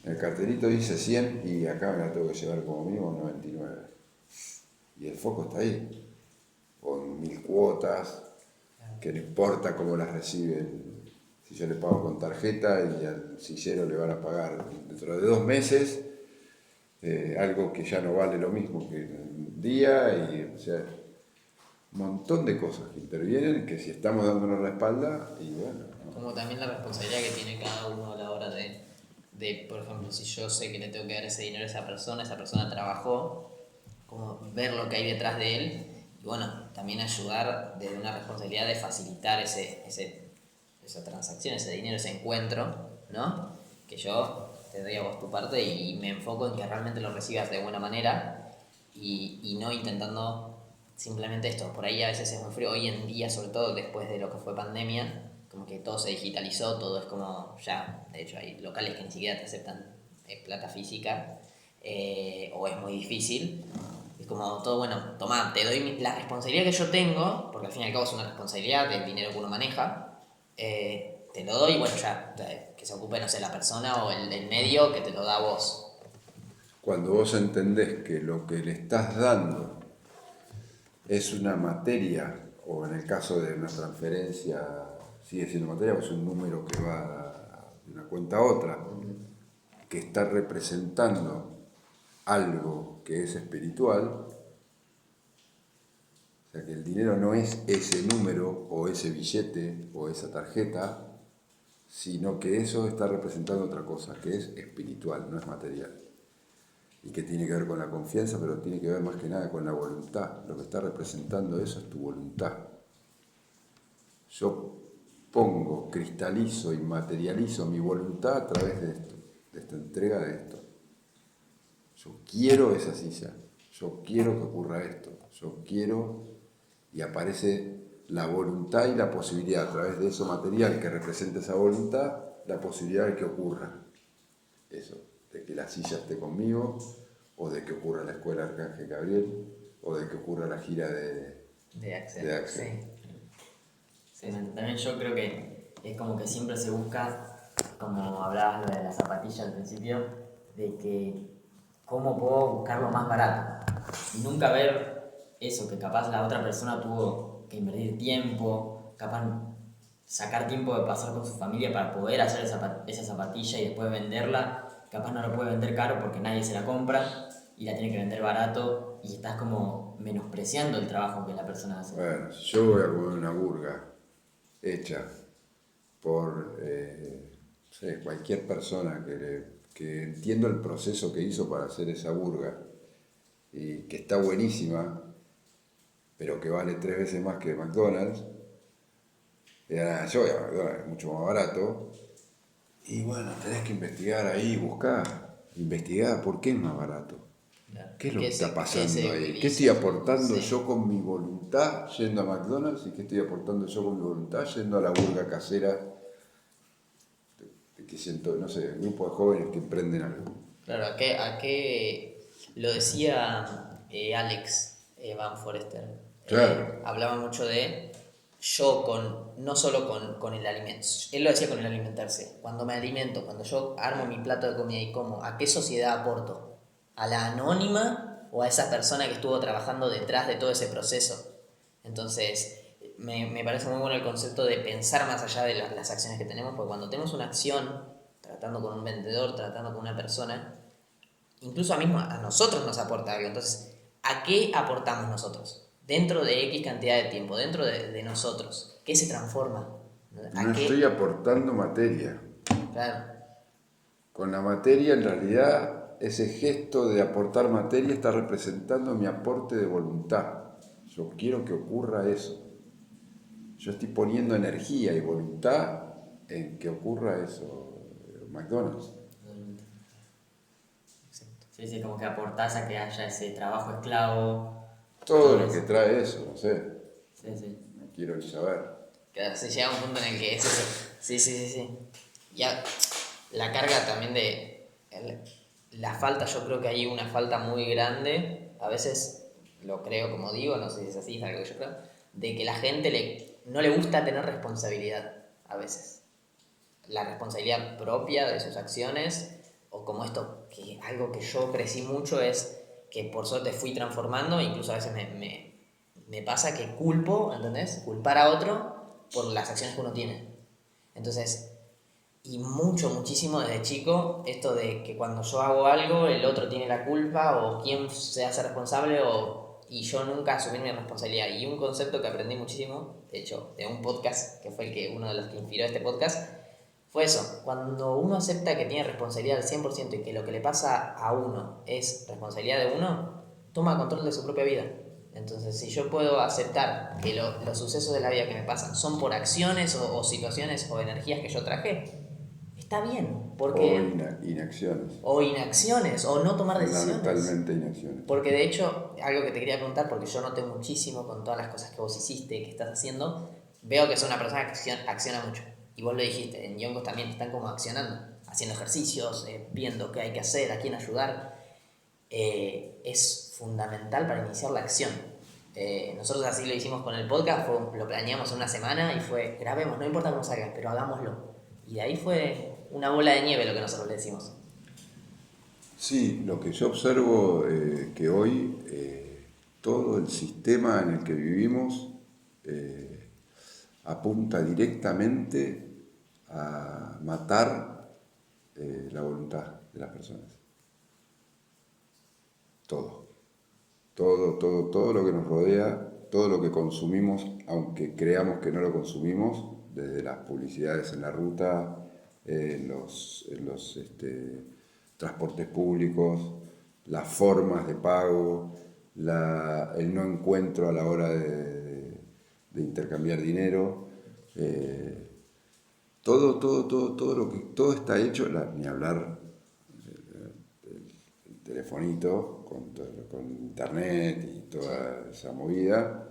El cartelito dice 100 y acá me la tengo que llevar como mínimo 99. Y el foco está ahí, con 1000 cuotas, que no importa cómo las reciben. Si yo le pago con tarjeta y al sillero le van a pagar dentro de 2 meses, algo que ya no vale lo mismo que un día, y o sea, un montón de cosas que intervienen, que si estamos dándonos la espalda, y bueno, ¿no? Como también la responsabilidad que tiene cada uno a la hora de, por ejemplo, si yo sé que le tengo que dar ese dinero a esa persona trabajó, como ver lo que hay detrás de él, y bueno, también ayudar desde una responsabilidad de facilitar esa transacción, ese dinero, ese encuentro, ¿no? Que yo te doy a vos tu parte y me enfoco en que realmente lo recibas de buena manera y no intentando simplemente esto. Por ahí a veces es muy frío. Hoy en día, sobre todo después de lo que fue pandemia, como que todo se digitalizó, todo es como ya, de hecho hay locales que ni siquiera te aceptan plata física, o es muy difícil. Es como todo, bueno, tomá, te doy la responsabilidad que yo tengo, porque al fin y al cabo es una responsabilidad del dinero que uno maneja, te lo doy y bueno, ya, que se ocupe, no sé, la persona o el medio que te lo da a vos. Cuando vos entendés que lo que le estás dando es una materia, o en el caso de una transferencia sigue siendo materia, pues es un número que va de una cuenta a otra, que está representando algo que es espiritual. O sea que el dinero no es ese número o ese billete o esa tarjeta, sino que eso está representando otra cosa, que es espiritual, no es material. Y que tiene que ver con la confianza, pero tiene que ver más que nada con la voluntad. Lo que está representando eso es tu voluntad. Yo pongo, cristalizo y materializo mi voluntad a través de esto, de esta entrega de esto. Yo quiero esa silla, yo quiero que ocurra esto, yo quiero, y aparece la voluntad y la posibilidad a través de eso material que representa esa voluntad, la posibilidad de que ocurra eso, de que la silla esté conmigo, o de que ocurra la escuela Arcángel Gabriel, o de que ocurra la gira de Axel. Sí. Sí, también yo creo que es como que siempre se busca, como hablabas lo de la zapatilla al principio, de que cómo puedo buscar lo más barato. Y nunca ver eso, que capaz la otra persona tuvo que invertir tiempo, capaz sacar tiempo de pasar con su familia para poder hacer esa zapatilla y después venderla. Capaz no lo puede vender caro porque nadie se la compra y la tiene que vender barato y estás como menospreciando el trabajo que la persona hace. Bueno, si yo voy a comer una burga hecha por no sé, cualquier persona que entiendo el proceso que hizo para hacer esa burga y que está buenísima, pero que vale 3 veces más que McDonald's, yo voy a McDonald's, es mucho más barato, y bueno, tenés que investigar ahí, investigar por qué es más barato. ¿Qué es lo que está pasando ahí? ¿Qué estoy aportando yo con mi voluntad yendo a McDonald's y qué estoy aportando yo con mi voluntad yendo a la burga casera que siento, no sé, un grupo de jóvenes que emprenden algo? Claro, ¿a qué lo decía Alex Van Forester? Claro. Hablaba mucho de no solo con el alimento, él lo decía con el alimentarse, cuando me alimento, cuando yo armo mi plato de comida y como, ¿a qué sociedad aporto? ¿A la anónima o a esa persona que estuvo trabajando detrás de todo ese proceso? Entonces, me parece muy bueno el concepto de pensar más allá de las acciones que tenemos, porque cuando tenemos una acción, tratando con un vendedor, tratando con una persona, incluso a nosotros nos aporta algo. Entonces, ¿a qué aportamos nosotros? Dentro de X cantidad de tiempo, dentro de nosotros, ¿qué se transforma? No estoy aportando materia. Claro. Con la materia, en realidad, ese gesto de aportar materia está representando mi aporte de voluntad. Yo quiero que ocurra eso. Yo estoy poniendo energía y voluntad en que ocurra eso. McDonald's. Sí, sí, como que aportás a que haya ese trabajo esclavo. Todo lo que trae eso, no sé. Sí, sí. No quiero ni saber. Claro, se llega a un punto en el que es eso. Sí. Ya, la carga también la falta, yo creo que hay una falta muy grande, a veces lo creo como digo, no sé si es así, es algo que yo creo, de que la gente no le gusta tener responsabilidad, a veces. La responsabilidad propia de sus acciones, o como esto, que algo que yo crecí mucho es que por suerte fui transformando, incluso a veces me pasa que culpo, ¿entendés? Culpar a otro por las acciones que uno tiene. Entonces, y muchísimo desde chico, esto de que cuando yo hago algo, el otro tiene la culpa, o quién se hace responsable, y yo nunca asumí mi responsabilidad. Y un concepto que aprendí muchísimo, de hecho, de un podcast, que fue uno de los que inspiró este podcast, fue eso. Cuando uno acepta que tiene responsabilidad al 100% y que lo que le pasa a uno es responsabilidad de uno, toma control de su propia vida. Entonces, si yo puedo aceptar que los sucesos de la vida que me pasan son por acciones o situaciones o energías que yo traje, está bien. Porque, Inacciones. o inacciones, o no tomar decisiones. Fundamentalmente inacciones. Porque de hecho, algo que te quería preguntar, porque yo noté muchísimo con todas las cosas que vos hiciste, que estás haciendo, veo que sos una persona que acciona mucho. Y vos lo dijiste, en Yonkos también están como accionando, haciendo ejercicios, viendo qué hay que hacer, a quién ayudar. Es fundamental para iniciar la acción. Nosotros así lo hicimos con el podcast, lo planeamos en una semana y fue, grabemos, no importa cómo salga, pero hagámoslo. Y de ahí fue una bola de nieve lo que nosotros le decimos. Sí, lo que yo observo que hoy todo el sistema en el que vivimos apunta directamente a matar la voluntad de las personas. Todo lo que nos rodea, todo lo que consumimos, aunque creamos que no lo consumimos, desde las publicidades en la ruta, en los transportes públicos, las formas de pago, el no encuentro a la hora de intercambiar dinero, todo está hecho, ni hablar el telefonito con internet y toda esa movida,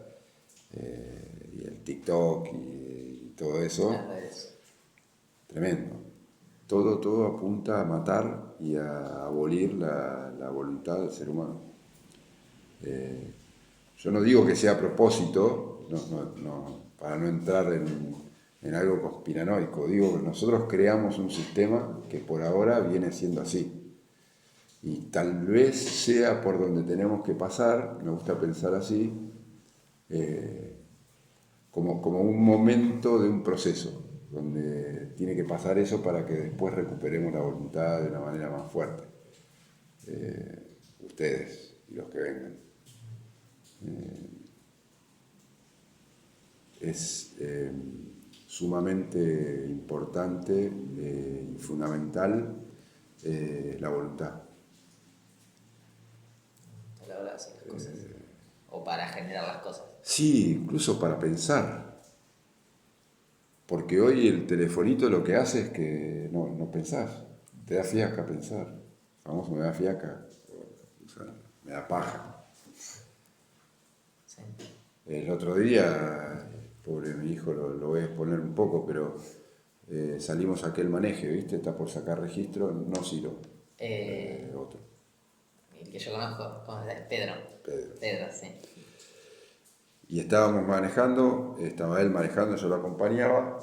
y el TikTok y todo eso, Las redes. tremendo. Todo apunta a matar y a abolir la voluntad del ser humano. Yo no digo que sea a propósito, para no entrar en algo conspiranoico, digo que nosotros creamos un sistema que por ahora viene siendo así. Y tal vez sea por donde tenemos que pasar, me gusta pensar así, como un momento de un proceso, donde tiene que pasar eso para que después recuperemos la voluntad de una manera más fuerte. Ustedes y los que vengan. Es sumamente importante y fundamental la voluntad. A la hora de hacer las cosas. O para generar las cosas. Sí, incluso para pensar. Porque hoy el telefonito lo que hace es que no pensás. Te da fiaca pensar. Famoso, me da fiaca. O sea, me da paja. Sí. El otro día, pobre mi hijo, lo voy a exponer un poco, pero salimos a aquel maneje, ¿viste? Está por sacar registro, no Ciro, otro. El que yo conozco, ¿cómo se llama? Pedro. Pedro, sí. Y estábamos manejando, estaba él manejando, yo lo acompañaba,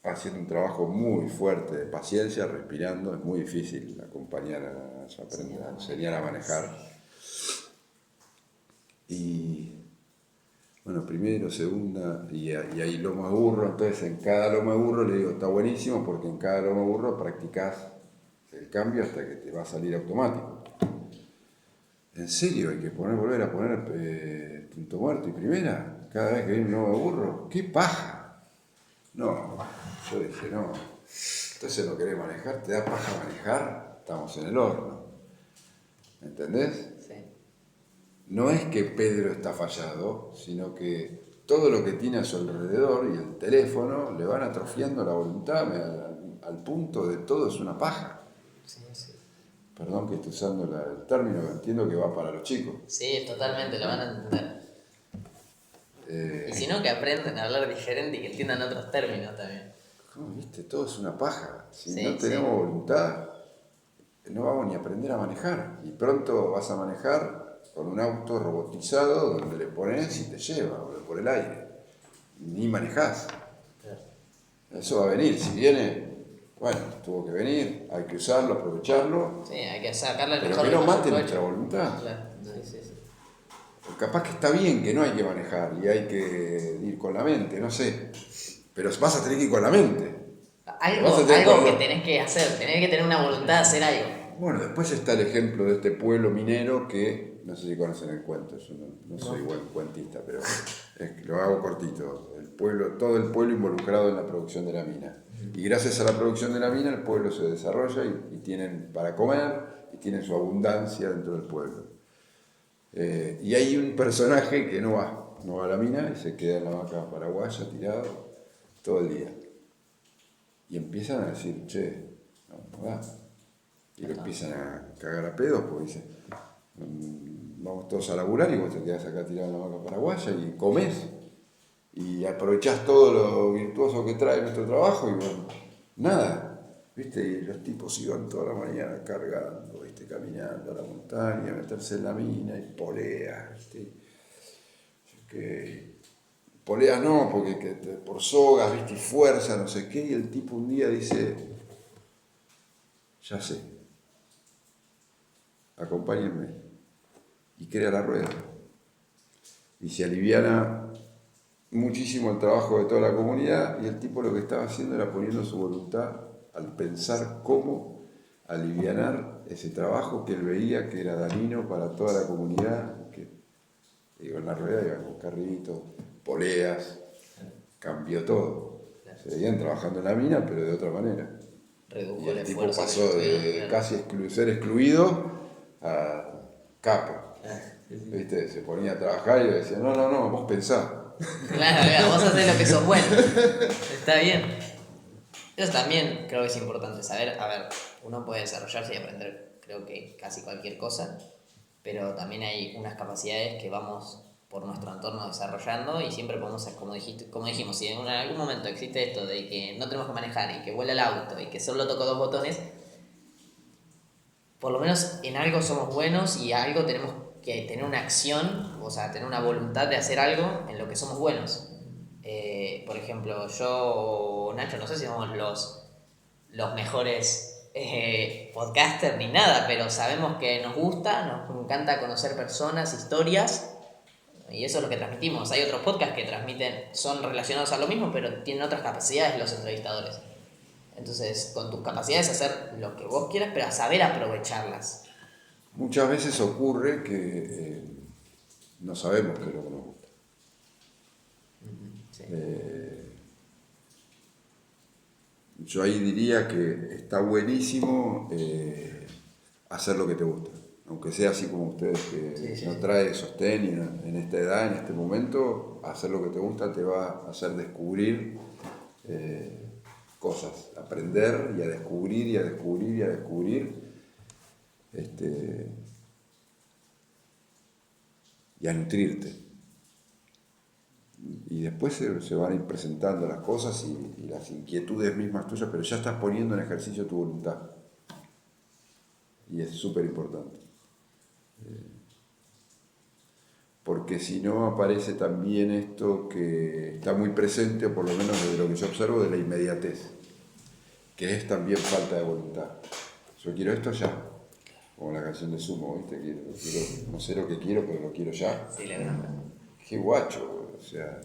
haciendo un trabajo muy fuerte de paciencia, respirando, es muy difícil acompañar a enseñar a manejar. Y bueno, primero, segunda, y ahí loma burro, entonces en cada loma burro le digo, está buenísimo porque en cada loma burro practicás el cambio hasta que te va a salir automático. ¿En serio hay que volver a poner punto muerto y primera? Cada vez que viene un nuevo burro, ¡qué paja! No, yo dije, no, entonces no querés manejar, te da paja manejar, estamos en el horno. ¿Entendés? Sí. No es que Pedro está fallado, sino que todo lo que tiene a su alrededor y el teléfono le van atrofiando la voluntad al punto de todo es una paja. Sí, sí. Perdón que esté usando el término, entiendo que va para los chicos. Sí, totalmente, lo van a entender. Y si no, que aprendan a hablar diferente y que entiendan otros términos también. ¿Cómo, viste? Todo es una paja. Si Sí, no tenemos sí. voluntad, no vamos ni a aprender a manejar. Y pronto vas a manejar con un auto robotizado donde le pones y te lleva, o por el aire. Ni manejás. Claro. Eso va a venir. Si viene, bueno, tuvo que venir, hay que usarlo, aprovecharlo. Sí, hay que sacarle el Pero mejor que no mate provecho. nuestra voluntad. Claro, sí, sí, sí. Capaz que está bien que no hay que manejar y hay que ir con la mente, no sé. Pero vas a tener que ir con la mente. Algo, Vas a tener algo que- que tenés que hacer, tenés que tener una voluntad de hacer algo. Bueno, después está el ejemplo de este pueblo minero que, no sé si conocen el cuento, yo no soy buen cuentista, pero lo hago cortito. Todo el pueblo involucrado en la producción de la mina. Y gracias a la producción de la mina el pueblo se desarrolla y tienen para comer y tienen su abundancia dentro del pueblo. Y hay un personaje que no va a la mina y se queda en la vaca paraguaya tirado todo el día. Y empiezan a decir, che, no da. Y lo empiezan a cagar a pedos porque dicen, vamos todos a laburar y vos te quedás acá tirado en la vaca paraguaya y comés. Y aprovechás todo lo virtuoso que trae nuestro trabajo y bueno, nada. ¿Viste? Y los tipos iban toda la mañana cargando, ¿viste? Caminando a la montaña, a meterse en la mina y poleas, ¿viste? Poleas no, porque por sogas, ¿viste? Y fuerza, no sé qué. Y el tipo un día dice, ya sé, acompáñenme. Y crea la rueda. Y se aliviana muchísimo el trabajo de toda la comunidad y el tipo lo que estaba haciendo era poniendo su voluntad al pensar cómo alivianar ese trabajo que él veía que era dañino para toda la comunidad, que digo, en la rueda iban con carritos, poleas, cambió todo. Seguían trabajando en la mina, pero de otra manera. Redujo Y el el tipo esfuerzo pasó que de tuvieron, casi ser excluido a capo. Sí, sí. ¿Viste? Se ponía a trabajar y decía, no, vos pensá. Claro, claro, vos haces lo que sos bueno. Está bien. Eso también creo que es importante saber. A ver, uno puede desarrollarse y aprender, creo que casi cualquier cosa, pero también hay unas capacidades que vamos por nuestro entorno desarrollando y siempre podemos, como dijimos, si en algún momento existe esto de que no tenemos que manejar y que vuela el auto y que solo toco 2 botones, por lo menos en algo somos buenos y algo tenemos que tener una acción, o sea, tener una voluntad de hacer algo en lo que somos buenos. Por ejemplo, yo o Nacho, no sé si somos los mejores podcasters ni nada, pero sabemos que nos gusta, nos encanta conocer personas, historias, y eso es lo que transmitimos. Hay otros podcasts que transmiten, son relacionados a lo mismo, pero tienen otras capacidades los entrevistadores. Entonces, con tus capacidades hacer lo que vos quieras, pero a saber aprovecharlas. Muchas veces ocurre que no sabemos qué es lo que nos gusta. Sí. Yo ahí diría que está buenísimo hacer lo que te gusta, aunque sea así como ustedes que Sí, no sí. trae sostén y en esta edad, en este momento, hacer lo que te gusta te va a hacer descubrir cosas, aprender y a descubrir y a descubrir y a descubrir y a nutrirte. Y después se van a ir presentando las cosas y las inquietudes mismas tuyas, pero ya estás poniendo en ejercicio tu voluntad. Y es súper importante. Porque si no aparece también esto que está muy presente, o por lo menos desde lo que yo observo, de la inmediatez, que es también falta de voluntad. Yo quiero esto ya, como la canción de Sumo, ¿viste? No sé lo que quiero, pero lo quiero ya. Sí, la verdad. Qué guacho, o sea,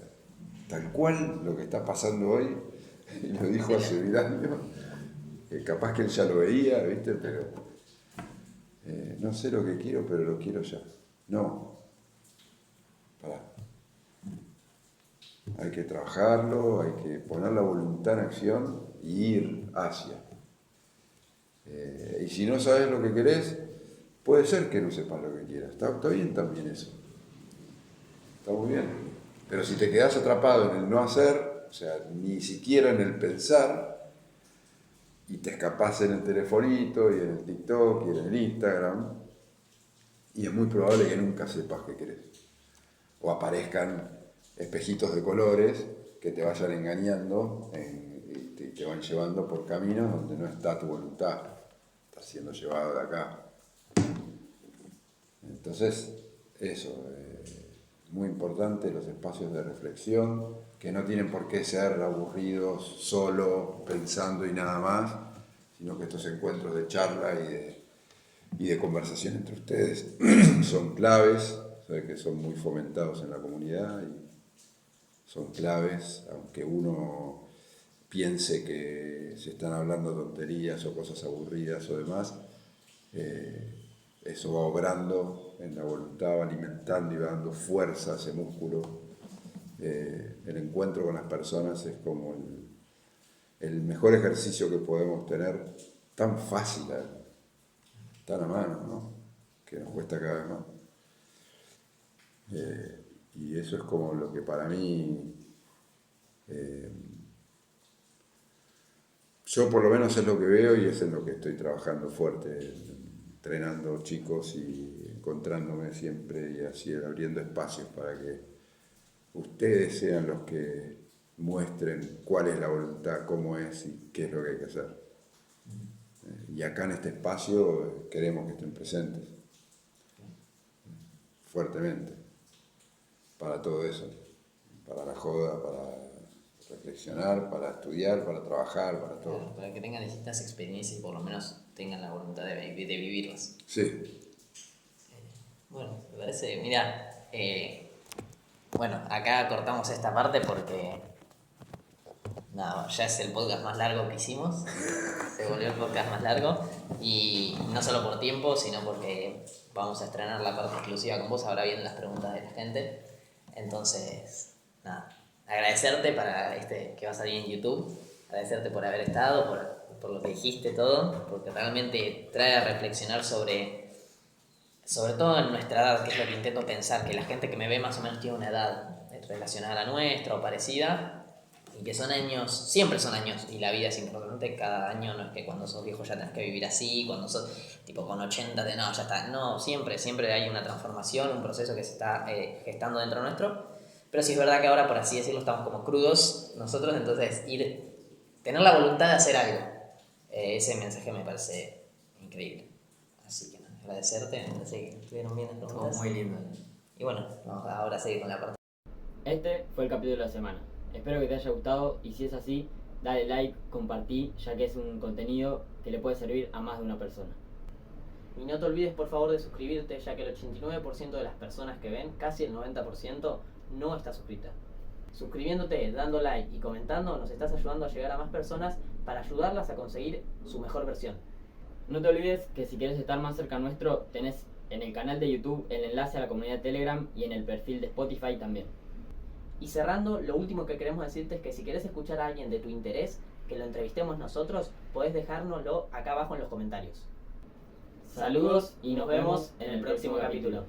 tal cual lo que está pasando hoy, y lo dijo hace 1000 años, capaz que él ya lo veía, ¿viste? Pero no sé lo que quiero, pero lo quiero ya. No, pará. Hay que trabajarlo, hay que poner la voluntad en acción y ir hacia. Y si no sabes lo que querés, puede ser que no sepas lo que quieras. Está bien también eso. Está muy bien. Pero si te quedás atrapado en el no hacer, o sea, ni siquiera en el pensar, y te escapás en el telefonito y en el TikTok y en el Instagram, y es muy probable que nunca sepas qué querés. O aparezcan espejitos de colores que te vayan engañando y te van llevando por caminos donde no está tu voluntad. Estás siendo llevado de acá. Entonces, eso, muy importante los espacios de reflexión, que no tienen por qué ser aburridos, solo, pensando y nada más, sino que estos encuentros de charla y de conversación entre ustedes son claves, sabe que son muy fomentados en la comunidad y son claves, aunque uno piense que se están hablando tonterías o cosas aburridas o demás, eso va obrando en la voluntad, va alimentando y va dando fuerza a ese músculo. El encuentro con las personas es como el mejor ejercicio que podemos tener, tan fácil, tan a mano, ¿no? Que nos cuesta cada vez más. Y eso es como lo que para mí, yo por lo menos es lo que veo y es en lo que estoy trabajando fuerte, entrenando chicos y encontrándome siempre y así abriendo espacios para que ustedes sean los que muestren cuál es la voluntad, cómo es y qué es lo que hay que hacer. Y acá en este espacio queremos que estén presentes, fuertemente, para todo eso, para la joda, para reflexionar, para estudiar, para trabajar, para todo. Claro, para que tengan distintas experiencias y por lo menos tengan la voluntad de vivirlas. Sí, Bueno, me parece, mira, Bueno, acá cortamos esta parte porque nada, ya es el podcast más largo que hicimos. Se volvió el podcast más largo. Y no solo por tiempo, sino porque vamos a estrenar la parte exclusiva con vos. Ahora vienen las preguntas de la gente. Entonces, nada, agradecerte para que va a salir en YouTube. Agradecerte por haber estado, por lo que dijiste todo. Porque realmente trae a reflexionar sobre todo en nuestra edad, que es lo que intento pensar, que la gente que me ve más o menos tiene una edad relacionada a la nuestra o parecida, y que son años, siempre son años, y la vida es importante, cada año no es que cuando sos viejo ya tenés que vivir así, cuando sos tipo con 80 no, ya está, no, siempre hay una transformación, un proceso que se está gestando dentro nuestro, pero sí es verdad que ahora, por así decirlo, estamos como crudos nosotros, entonces tener la voluntad de hacer algo, ese mensaje me parece increíble, así que nada, agradecerte, me parece que estuvieron bien las preguntas. Muy lindo. Y bueno, vamos ahora a seguir con la parte. Este fue el capítulo de la semana. Espero que te haya gustado y si es así, dale like, compartí, ya que es un contenido que le puede servir a más de una persona. Y no te olvides por favor de suscribirte, ya que el 89% de las personas que ven, casi el 90%, no está suscrita. Suscribiéndote, dando like y comentando, nos estás ayudando a llegar a más personas para ayudarlas a conseguir su mejor versión. No te olvides que si quieres estar más cerca nuestro, tenés en el canal de YouTube el enlace a la comunidad de Telegram y en el perfil de Spotify también. Y cerrando, lo último que queremos decirte es que si querés escuchar a alguien de tu interés, que lo entrevistemos nosotros, podés dejárnoslo acá abajo en los comentarios. Saludos y nos vemos en el próximo capítulo.